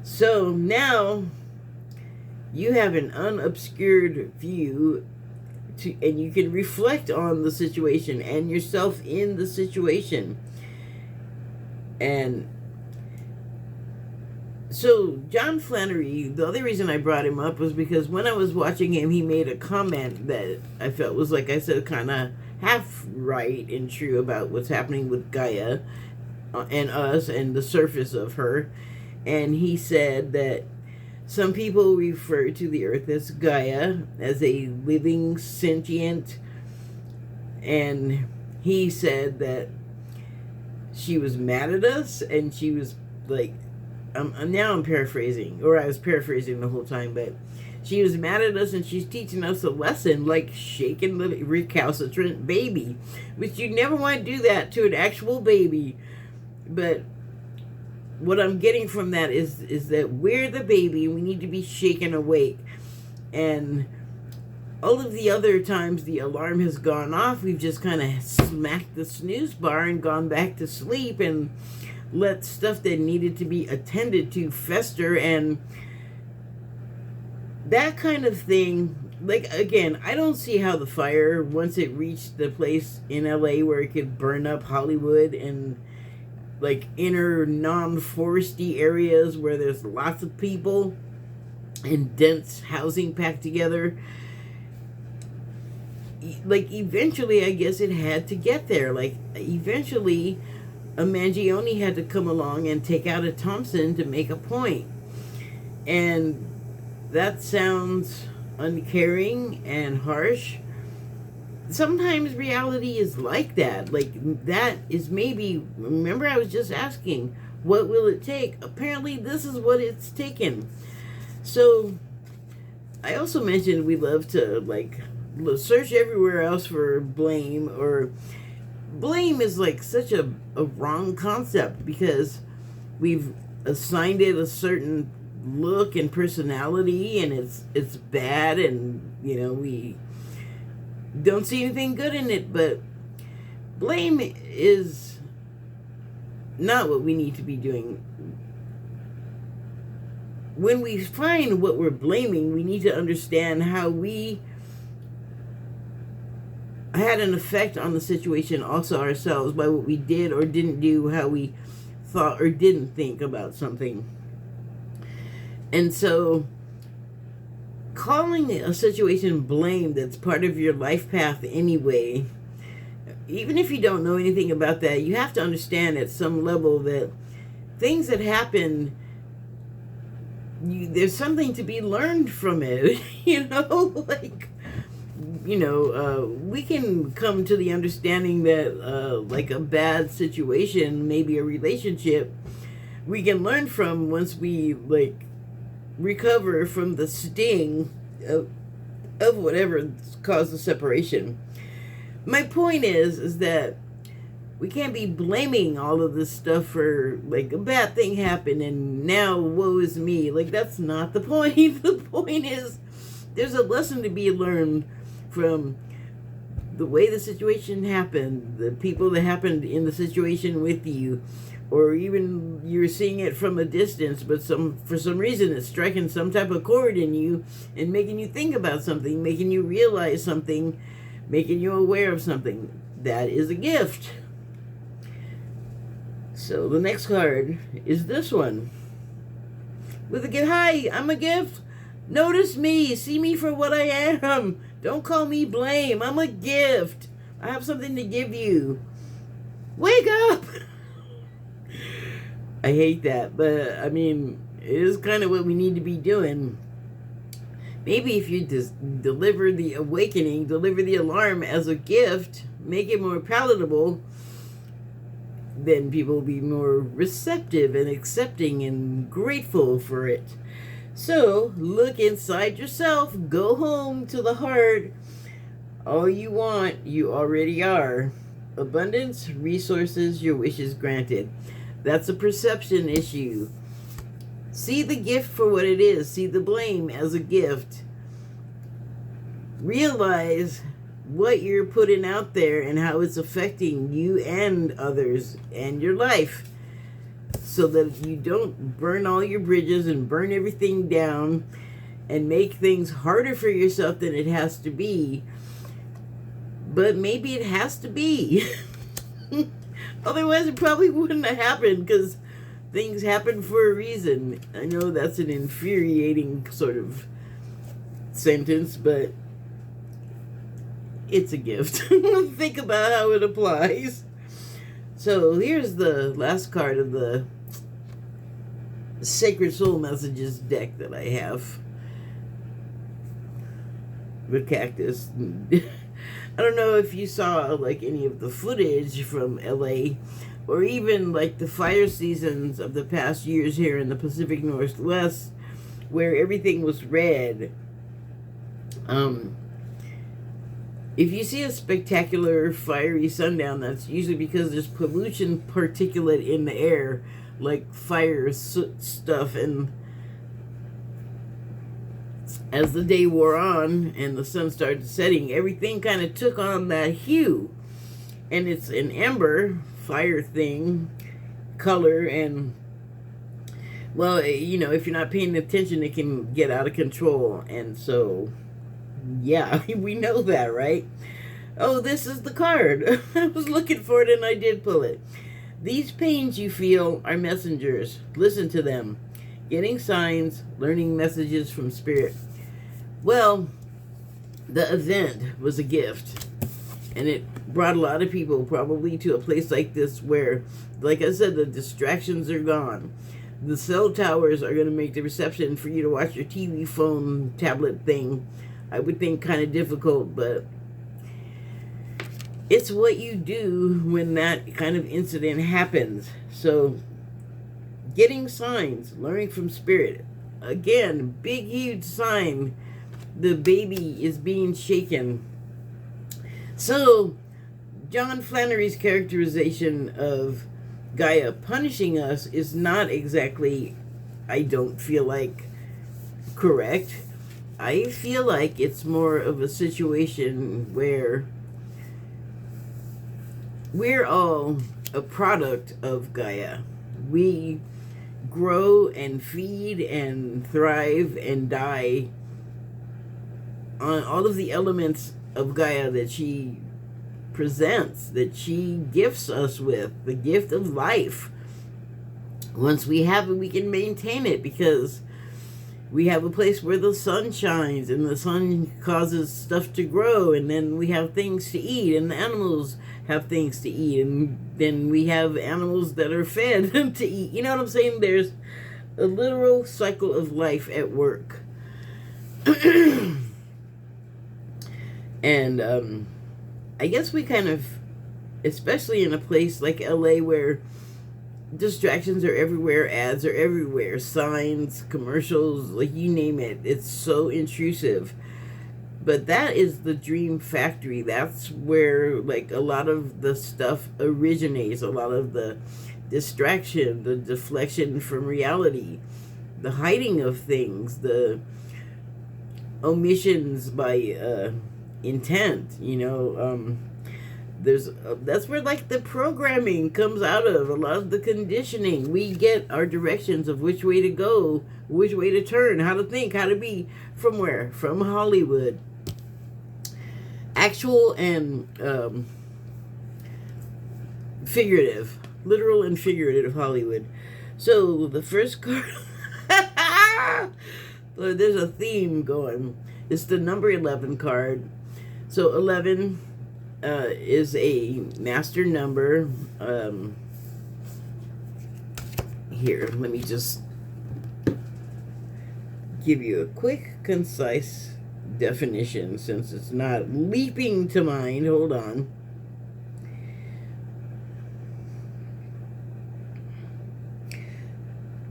Speaker 1: So now you have an unobscured view and you can reflect on the situation and yourself in the situation. And so John Flannery, the other reason I brought him up was because when I was watching him, he made a comment that I felt was, like I said, kind of half right and true about what's happening with Gaia and us and the surface of her. And he said that some people refer to the earth as Gaia, as a living, sentient, and he said that she was mad at us, and she was like, now I'm paraphrasing, or I was paraphrasing the whole time, but she was mad at us and she's teaching us a lesson, like shaking the recalcitrant baby, which you never want to do that to an actual baby. But what I'm getting from that is that we're the baby. We need to be shaken awake. And All of the other times the alarm has gone off, we've just kind of smacked the snooze bar and gone back to sleep and let stuff that needed to be attended to fester. And that kind of thing, like, again, I don't see how the fire, once it reached the place in LA where it could burn up Hollywood and like inner non-foresty areas where there's lots of people and dense housing packed together, like, eventually I guess it had to get there. Like, eventually a Mangione had to come along and take out a Thompson to make a point. And that sounds uncaring and harsh. Sometimes reality is like that. Like, that is maybe, remember I was just asking, what will it take? Apparently this is what it's taken. So I also mentioned we love to, like, search everywhere else for blame, or blame is like such a wrong concept because we've assigned it a certain look and personality, and it's bad, and we don't see anything good in it. But blame is not what we need to be doing. When we find what we're blaming, we need to understand how we had an effect on the situation also ourselves by what we did or didn't do, how we thought or didn't think about something. And so calling a situation blame that's part of your life path anyway, even if you don't know anything about that, you have to understand at some level that things that happen, there's something to be learned from it. Like, we can come to the understanding that like a bad situation, maybe a relationship, we can learn from once we like recover from the sting of whatever caused the separation. My point is that we can't be blaming all of this stuff for, like, a bad thing happened and now woe is me. Like, that's not the point. The point is there's a lesson to be learned from the way the situation happened, the people that happened in the situation with you, or even you're seeing it from a distance, but for some reason it's striking some type of chord in you and making you think about something, making you realize something, making you aware of something. That is a gift. So the next card is this one. With a gift. Hi, I'm a gift. Notice me. See me for what I am. Don't call me blame. I'm a gift. I have something to give you. Wake up. I hate that, but I mean, it is kind of what we need to be doing. Maybe if you just deliver the awakening, deliver the alarm as a gift, make it more palatable, then people will be more receptive and accepting and grateful for it. So, look inside yourself, go home to the heart. All you want, you already are. Abundance, resources, your wishes granted. That's a perception issue. See the gift for what it is. See the blame as a gift. Realize what you're putting out there and how it's affecting you and others and your life, so that you don't burn all your bridges and burn everything down and make things harder for yourself than it has to be. But maybe it has to be. Otherwise it probably wouldn't have happened, because things happen for a reason. I know that's an infuriating sort of sentence, but it's a gift. Think about how it applies. So here's the last card of the Sacred Soul Messages deck that I have. The cactus. I don't know if you saw like any of the footage from LA, or even like the fire seasons of the past years here in the Pacific Northwest, where everything was red. If you see a spectacular fiery sundown, that's usually because there's pollution particulate in the air, like fire, soot stuff, and as the day wore on and the sun started setting, everything kind of took on that hue. And it's an ember, fire thing, color, and, well, you know, if you're not paying attention, it can get out of control. And so, yeah, we know that, right? Oh, this is the card. I was looking for it and I did pull it. These pains you feel are messengers. Listen to them. Getting signs, learning messages from spirit. Well, the event was a gift. And it brought a lot of people probably to a place like this where, like I said, the distractions are gone. The cell towers are going to make the reception for you to watch your TV, phone, tablet thing, I would think, kind of difficult, but it's what you do when that kind of incident happens. So, getting signs, learning from spirit. Again, big, huge sign. The baby is being shaken. So, John Flannery's characterization of Gaia punishing us is not exactly, I don't feel like, correct. I feel like it's more of a situation where we're all a product of Gaia. We grow and feed and thrive and die on all of the elements of Gaia that she presents, that she gifts us with, the gift of life. Once we have it, we can maintain it because we have a place where the sun shines and the sun causes stuff to grow, and then we have things to eat, and the animals have things to eat, and then we have animals that are fed to eat. You know what I'm saying? There's a literal cycle of life at work. And I guess we kind of, especially in a place like LA where distractions are everywhere, ads are everywhere, signs, commercials, like you name it, it's so intrusive. But that is the dream factory. That's where, like, a lot of the stuff originates, a lot of the distraction, the deflection from reality, the hiding of things, the omissions by intent, you know. That's where, like, the programming comes out of, a lot of the conditioning. We get our directions of which way to go, which way to turn, how to think, how to be. From where? From Hollywood. Actual and figurative, literal and figurative Hollywood. So the first card, there's a theme going. It's the number 11 card. So 11 is a master number. Here, let me just give you a quick, concise definition since it's not leaping to mind. Hold on.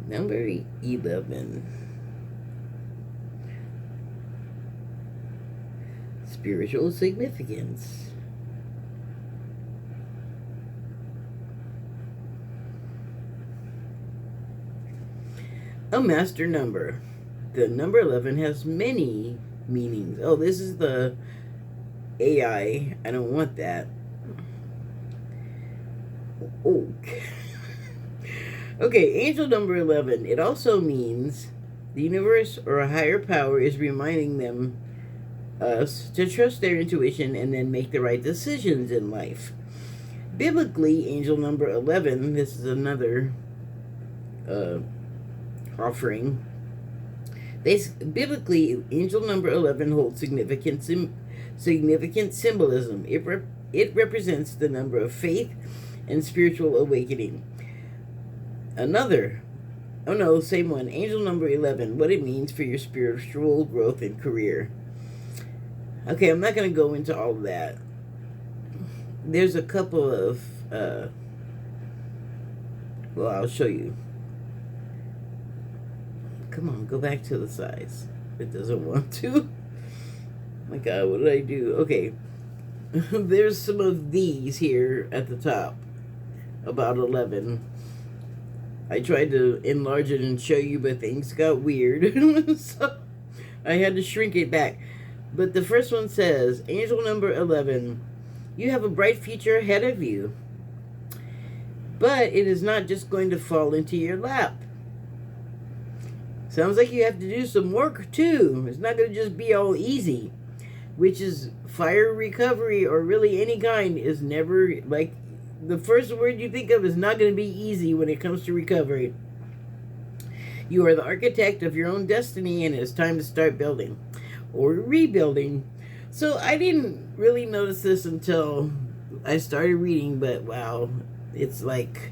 Speaker 1: Number 11. Spiritual significance. A master number. The number 11 has many meanings. Oh, this is the AI. I don't want that. Oh. Okay, angel number 11. It also means the universe or a higher power is reminding us to trust their intuition and then make the right decisions in life. Biblically, angel number 11, this is another offering. Biblically, angel number 11 holds significant symbolism. It represents the number of faith and spiritual awakening. Same one. Angel number 11, what it means for your spiritual growth and career. Okay, I'm not going to go into all of that. There's a couple of, I'll show you. Come on, go back to the size. It doesn't want to. My God, what did I do? Okay. There's some of these here at the top. About 11. I tried to enlarge it and show you, but things got weird. So I had to shrink it back. But the first one says, Angel number 11, you have a bright future ahead of you. But it is not just going to fall into your lap. Sounds like you have to do some work too. It's not going to just be all easy. Which is fire recovery, or really any kind, is never, like, the first word you think of is not going to be easy when it comes to recovery. You are the architect of your own destiny, and it's time to start building or rebuilding. So I didn't really notice this until I started reading, but wow, it's like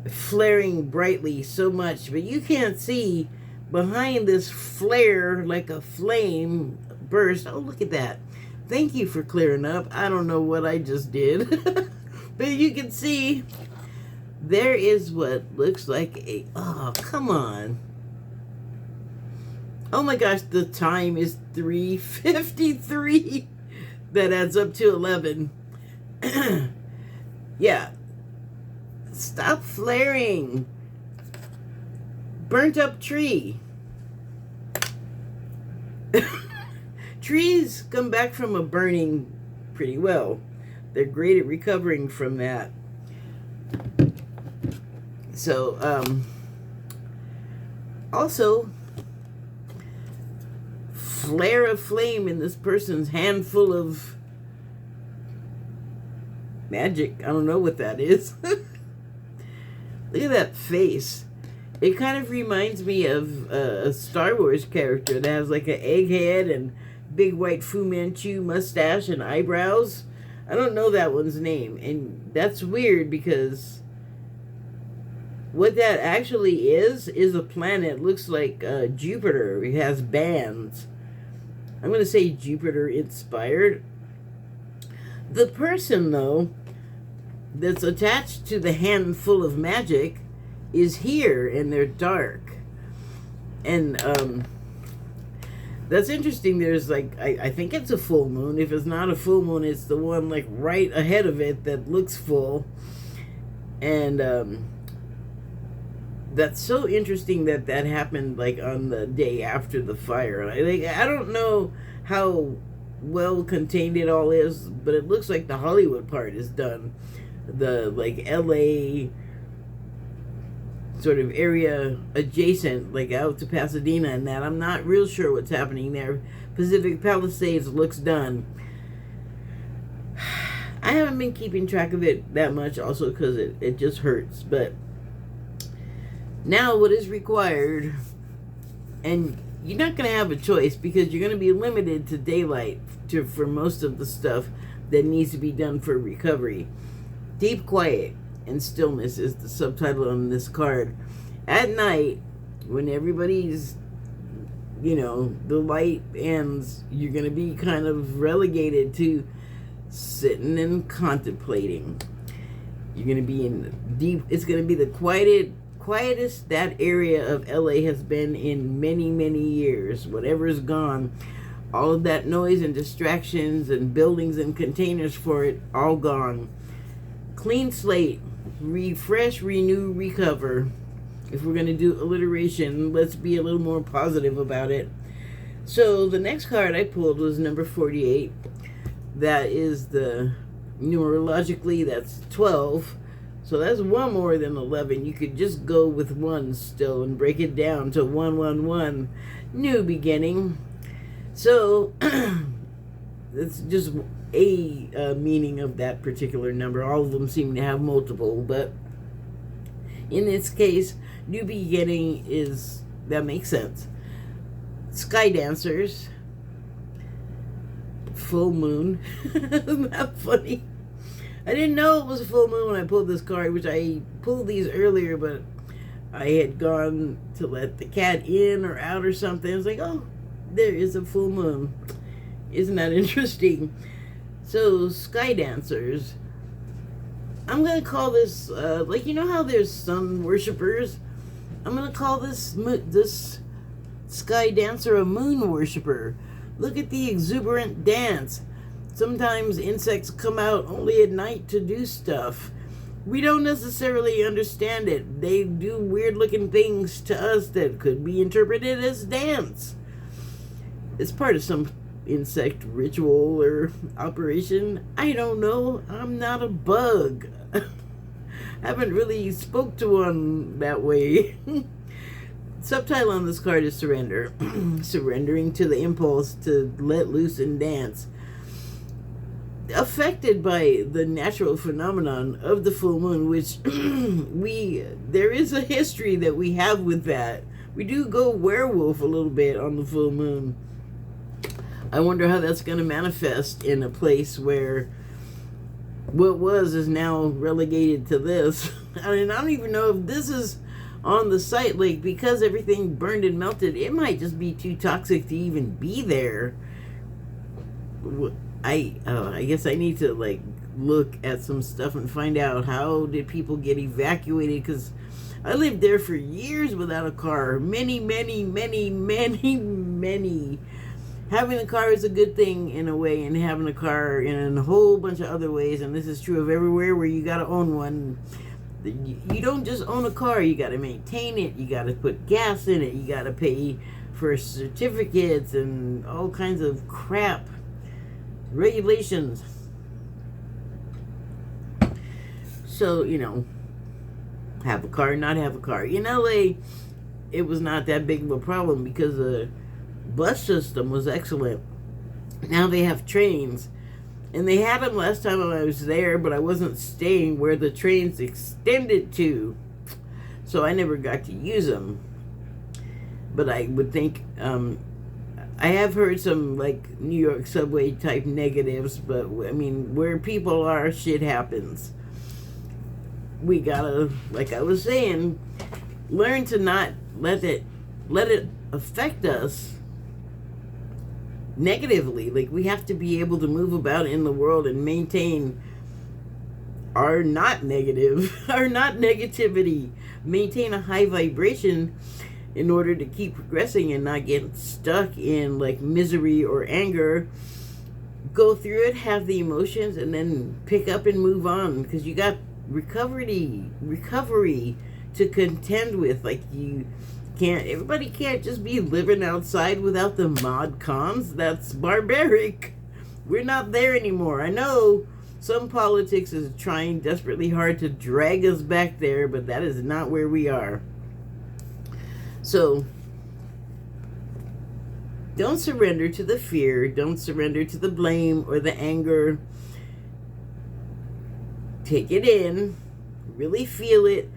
Speaker 1: flaring brightly so much, but you can't see behind this flare like a flame burst. Oh, look at that. Thank you for clearing up. I don't know what I just did. But you can see there is what looks like a... Oh, come on. Oh my gosh, the time is 3:53. That adds up to 11. Yeah. Stop flaring. Burnt up tree. Trees come back from a burning pretty well. They're great at recovering from that. So, also, flare of flame in this person's handful of magic. I don't know what that is. Look at that face. It kind of reminds me of a Star Wars character that has like an egghead and big white Fu Manchu mustache and eyebrows. I don't know that one's name, and that's weird because what that actually is a planet. Looks like Jupiter. It has bands. I'm going to say Jupiter inspired. The person, though, that's attached to the handful of magic is here, and they're dark. And that's interesting. There's like, I think it's a full moon. If it's not a full moon, it's the one like right ahead of it that looks full. And that's so interesting that that happened like on the day after the fire. I don't know how well contained it all is, but it looks like the Hollywood part is done. The like LA sort of area adjacent, like out to Pasadena and that. I'm not real sure what's happening there. Pacific Palisades looks done. I haven't been keeping track of it that much also because it just hurts. But now what is required, and you're not going to have a choice because you're going to be limited to daylight for most of the stuff that needs to be done for recovery. Deep quiet and stillness is the subtitle on this card. At night, when everybody's, the light ends, you're going to be kind of relegated to sitting and contemplating. You're going to be in deep, it's going to be the quietest that area of LA has been in many, many years. Whatever's gone, all of that noise and distractions and buildings and containers for it, all gone. Clean slate, refresh, renew, recover. If we're going to do alliteration, let's be a little more positive about it. So the next card I pulled was number 48. That is numerologically, that's 12. So that's one more than 11. You could just go with one still and break it down to 111. New beginning. So it's just a meaning of that particular number. All of them seem to have multiple, but in this case, new beginning that makes sense. Sky dancers, full moon. Isn't that funny? I didn't know it was a full moon when I pulled this card, which I pulled these earlier, but I had gone to let the cat in or out or something. I was like, oh, there is a full moon. Isn't that interesting? So, sky dancers. I'm going to call this, how there's sun worshippers? I'm going to call this sky dancer a moon worshiper. Look at the exuberant dance. Sometimes insects come out only at night to do stuff. We don't necessarily understand it. They do weird looking things to us that could be interpreted as dance. It's part of some insect ritual or operation. I don't know. I'm not a bug. Haven't really spoke to one that way. Subtitle on this card is surrender. Surrendering to the impulse to let loose and dance. Affected by the natural phenomenon of the full moon, which there is a history that we have with that. We do go werewolf a little bit on the full moon. I wonder how that's going to manifest in a place where what was is now relegated to this. I mean, I don't even know if this is on the site, like, because everything burned and melted, it might just be too toxic to even be there. I guess I need to, like, look at some stuff and find out how did people get evacuated, because I lived there for years without a car. Many. Having a car is a good thing in a way, and having a car in a whole bunch of other ways, and this is true of everywhere where you gotta own one. You don't just own a car, you gotta maintain it, you gotta put gas in it, you gotta pay for certificates and all kinds of crap. Regulations. So, have a car, not have a car. In LA, it was not that big of a problem because the bus system was excellent. Now they have trains, and they had them last time I was there, but I wasn't staying where the trains extended to, so I never got to use them. But I would think, I have heard some, like, New York subway type negatives, but I mean, where people are, shit happens. We gotta, like I was saying, learn to not let it affect us negatively. Like, we have to be able to move about in the world and maintain our not negativity, maintain a high vibration in order to keep progressing and not get stuck in, like, misery or anger. Go through it, have the emotions, and then pick up and move on, because you got recovery to contend with. Like, everybody can't just be living outside without the mod cons. That's barbaric. We're not there anymore. I know some politics is trying desperately hard to drag us back there, but that is not where we are. So, don't surrender to the fear. Don't surrender to the blame or the anger. Take it in. Really feel it.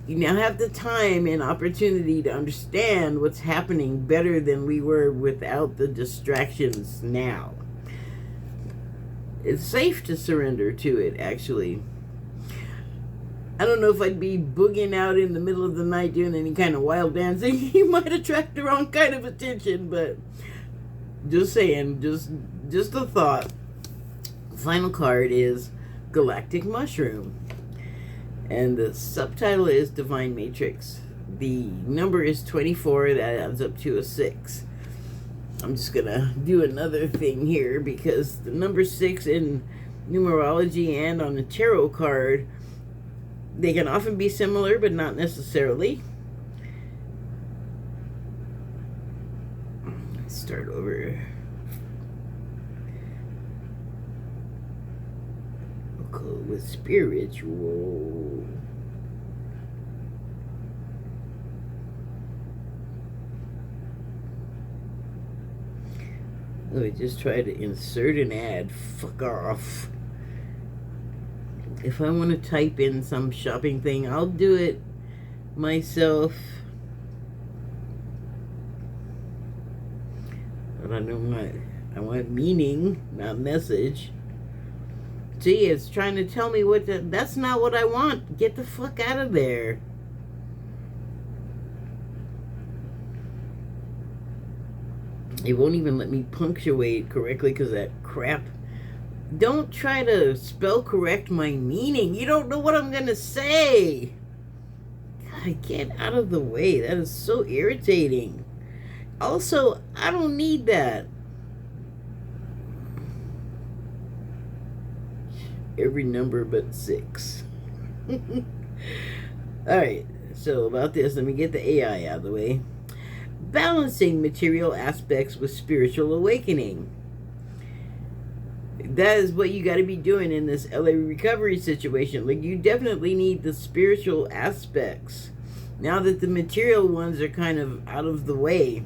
Speaker 1: You now have the time and opportunity to understand what's happening better than we were without the distractions now. It's safe to surrender to it, actually. I don't know if I'd be boogieing out in the middle of the night doing any kind of wild dancing. You might attract the wrong kind of attention, but just saying, just a thought. Final card is Galactic Mushroom, and the subtitle is Divine Matrix. The number is 24. That adds up to a 6. I'm just gonna do another thing here, because the number 6 in numerology and on the tarot card, they can often be similar, but not necessarily. Let's start over. We'll go with spiritual. Let me just try to insert an ad. Fuck off. If I want to type in some shopping thing, I'll do it myself. But I want meaning, not message. See, it's trying to tell me that's not what I want. Get the fuck out of there. It won't even let me punctuate correctly because of that crap. Don't try to spell correct my meaning. You don't know what I'm going to say. God, get out of the way. That is so irritating. Also, I don't need that. Every number but 6. Alright, so about this, let me get the AI out of the way. balancing material aspects with spiritual awakening. That is what you got to be doing in this LA recovery situation. Like, you definitely need the spiritual aspects now that the material ones are kind of out of the way.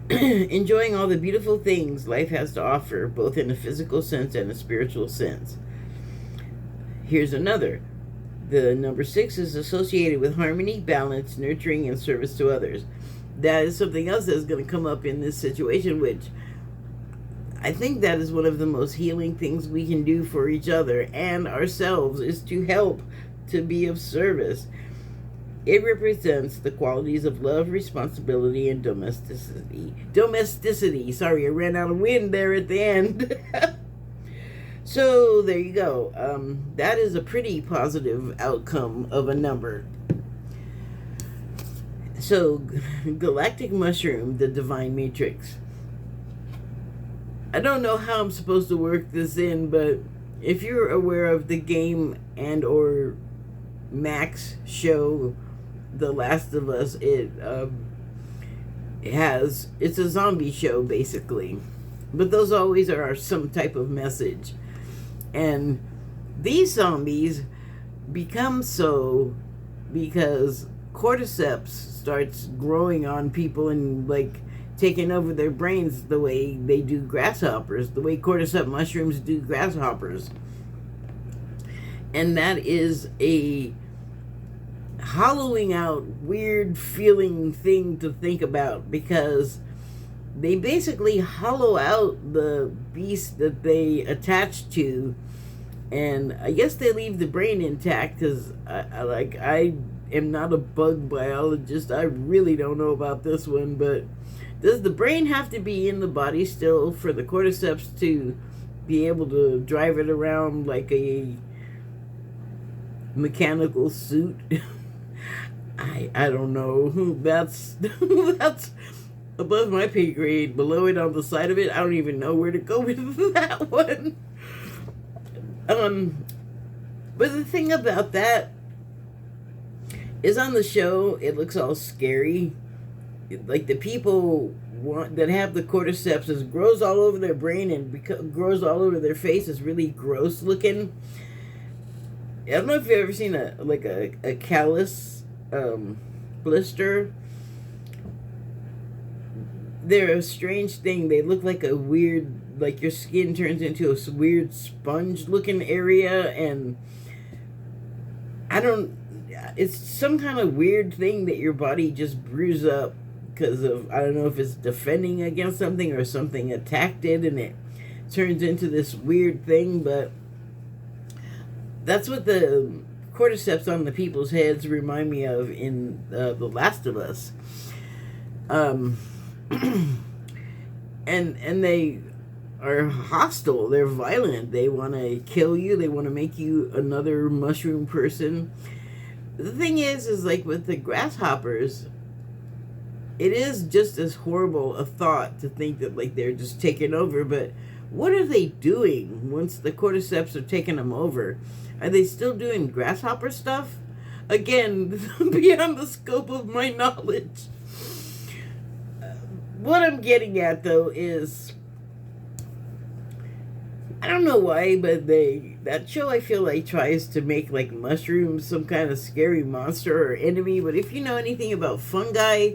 Speaker 1: Enjoying all the beautiful things life has to offer, both in a physical sense and a spiritual sense. Here's another. The number 6 is associated with harmony, balance, nurturing, and service to others. That is something else that's going to come up in this situation, which I think that is one of the most healing things we can do for each other and ourselves, is to help, to be of service. It represents the qualities of love, responsibility, and domesticity. Sorry, I ran out of wind there at the end. So there you go. That is a pretty positive outcome of a number. So, galactic mushroom, the divine matrix. I don't know how I'm supposed to work this in, but if you're aware of the game and or Max show The Last of Us, it's a zombie show basically, but those always are some type of message. And these zombies become so because cordyceps starts growing on people and like taking over their brains the way they do grasshoppers, the way cordyceps mushrooms do grasshoppers. And that is a hollowing out, weird feeling thing to think about, because they basically hollow out the beast that they attach to, and I guess they leave the brain intact, because I am not a bug biologist. I really don't know about this one, but does the brain have to be in the body still for the cordyceps to be able to drive it around like a mechanical suit? I don't know. That's above my pay grade. Below it, on the side of it, I don't even know where to go with that one. But the thing about that is, on the show, it looks all scary. Like, the people that have the cordyceps, it grows all over their brain and grows all over their face. Is really gross looking. I don't know if you've ever seen a callus blister. They're a strange thing. They look like a weird, like your skin turns into a weird sponge looking area, and it's some kind of weird thing that your body just brews up because of, I don't know if it's defending against something or something attacked it and it turns into this weird thing. But that's what the cordyceps on the people's heads remind me of in The Last of Us. And they are hostile. They're violent. They want to kill you. They want to make you another mushroom person. The thing is like with the grasshoppers, it is just as horrible a thought to think that like they're just taking over. But what are they doing once the cordyceps are taking them over? Are they still doing grasshopper stuff? Again, beyond the scope of my knowledge. What I'm getting at, though, is, I don't know why, but that show, I feel like, tries to make like mushrooms some kind of scary monster or enemy. But if you know anything about fungi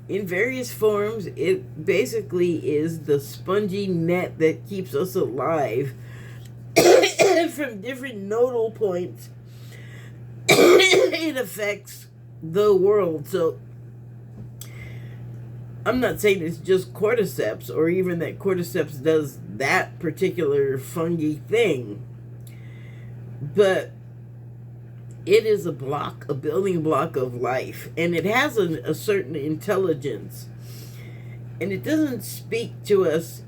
Speaker 1: in various forms, it basically is the spongy net that keeps us alive from different nodal points. It affects the world. So I'm not saying it's just cordyceps, or even that cordyceps does that particular fungi thing, but it is a building block of life, and it has a certain intelligence, and it doesn't speak to us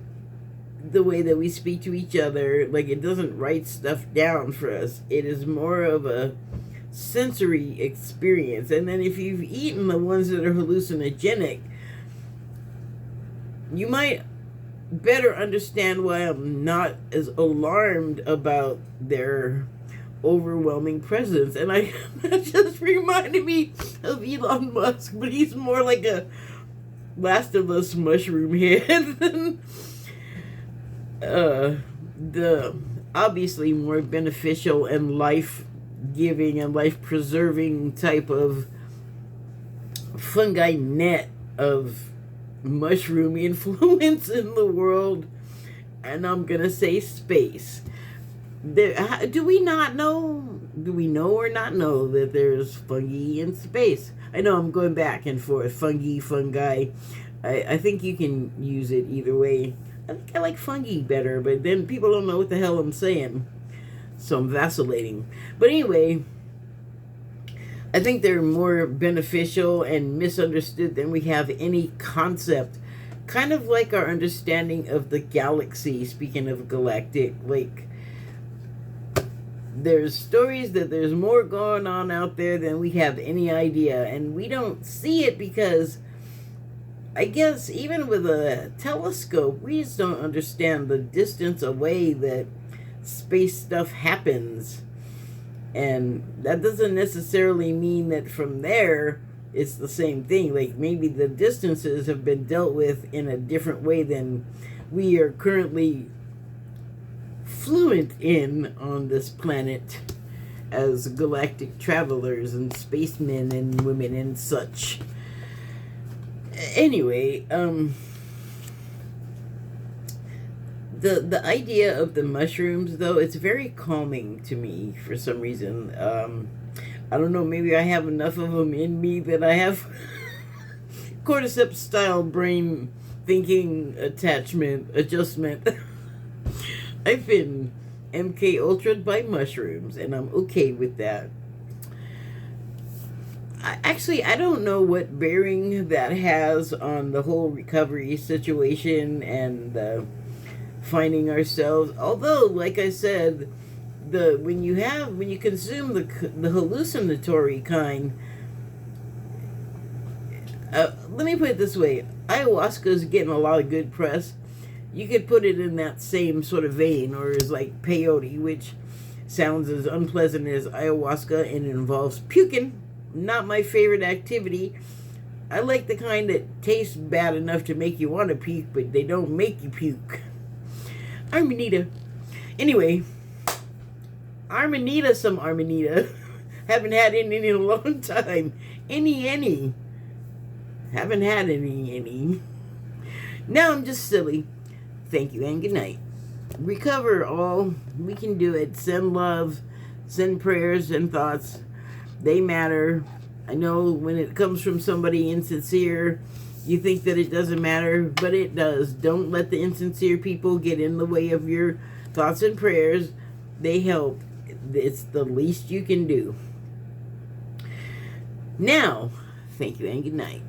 Speaker 1: the way that we speak to each other. Like, it doesn't write stuff down for us. It is more of a sensory experience. And then if you've eaten the ones that are hallucinogenic, you might better understand why I'm not as alarmed about their overwhelming presence. And I that just reminded me of Elon Musk, but he's more like a Last of Us mushroom head than the obviously more beneficial and life-giving and life-preserving type of fungi net of mushroom influence in the world. And I'm gonna say space. Do we not know? Do we know or not know that there's fungi in space? I know I'm going back and forth. Fungi. I think you can use it either way. I think I like fungi better, but then people don't know what the hell I'm saying. So I'm vacillating. But anyway, I think they're more beneficial and misunderstood than we have any concept. Kind of like our understanding of the galaxy, speaking of galactic, like, there's stories that there's more going on out there than we have any idea, and we don't see it because, I guess, even with a telescope, we just don't understand the distance away that space stuff happens. And that doesn't necessarily mean that from there it's the same thing. Like, maybe the distances have been dealt with in a different way than we are currently fluent in on this planet as galactic travelers and spacemen and women and such. Anyway, the idea of the mushrooms, though, it's very calming to me for some reason. I don't know, maybe I have enough of them in me that I have cordyceps style brain thinking adjustment. I've been MK Ultra'd by mushrooms, and I'm okay with that. I don't know what bearing that has on the whole recovery situation and finding ourselves. Although, like I said, when you consume the hallucinatory kind, let me put it this way: ayahuasca is getting a lot of good press. You could put it in that same sort of vein, or is like peyote, which sounds as unpleasant as ayahuasca and it involves puking. Not my favorite activity. I like the kind that tastes bad enough to make you want to puke, but they don't make you puke. Armanita. Anyway, some Armanita. Haven't had any in a long time. Any. Haven't had any. Now I'm just silly. Thank you and good night. Recover all. We can do it. Send love. Send prayers and thoughts. They matter. I know when it comes from somebody insincere, you think that it doesn't matter, but it does. Don't let the insincere people get in the way of your thoughts and prayers. They help. It's the least you can do. Now, thank you and good night.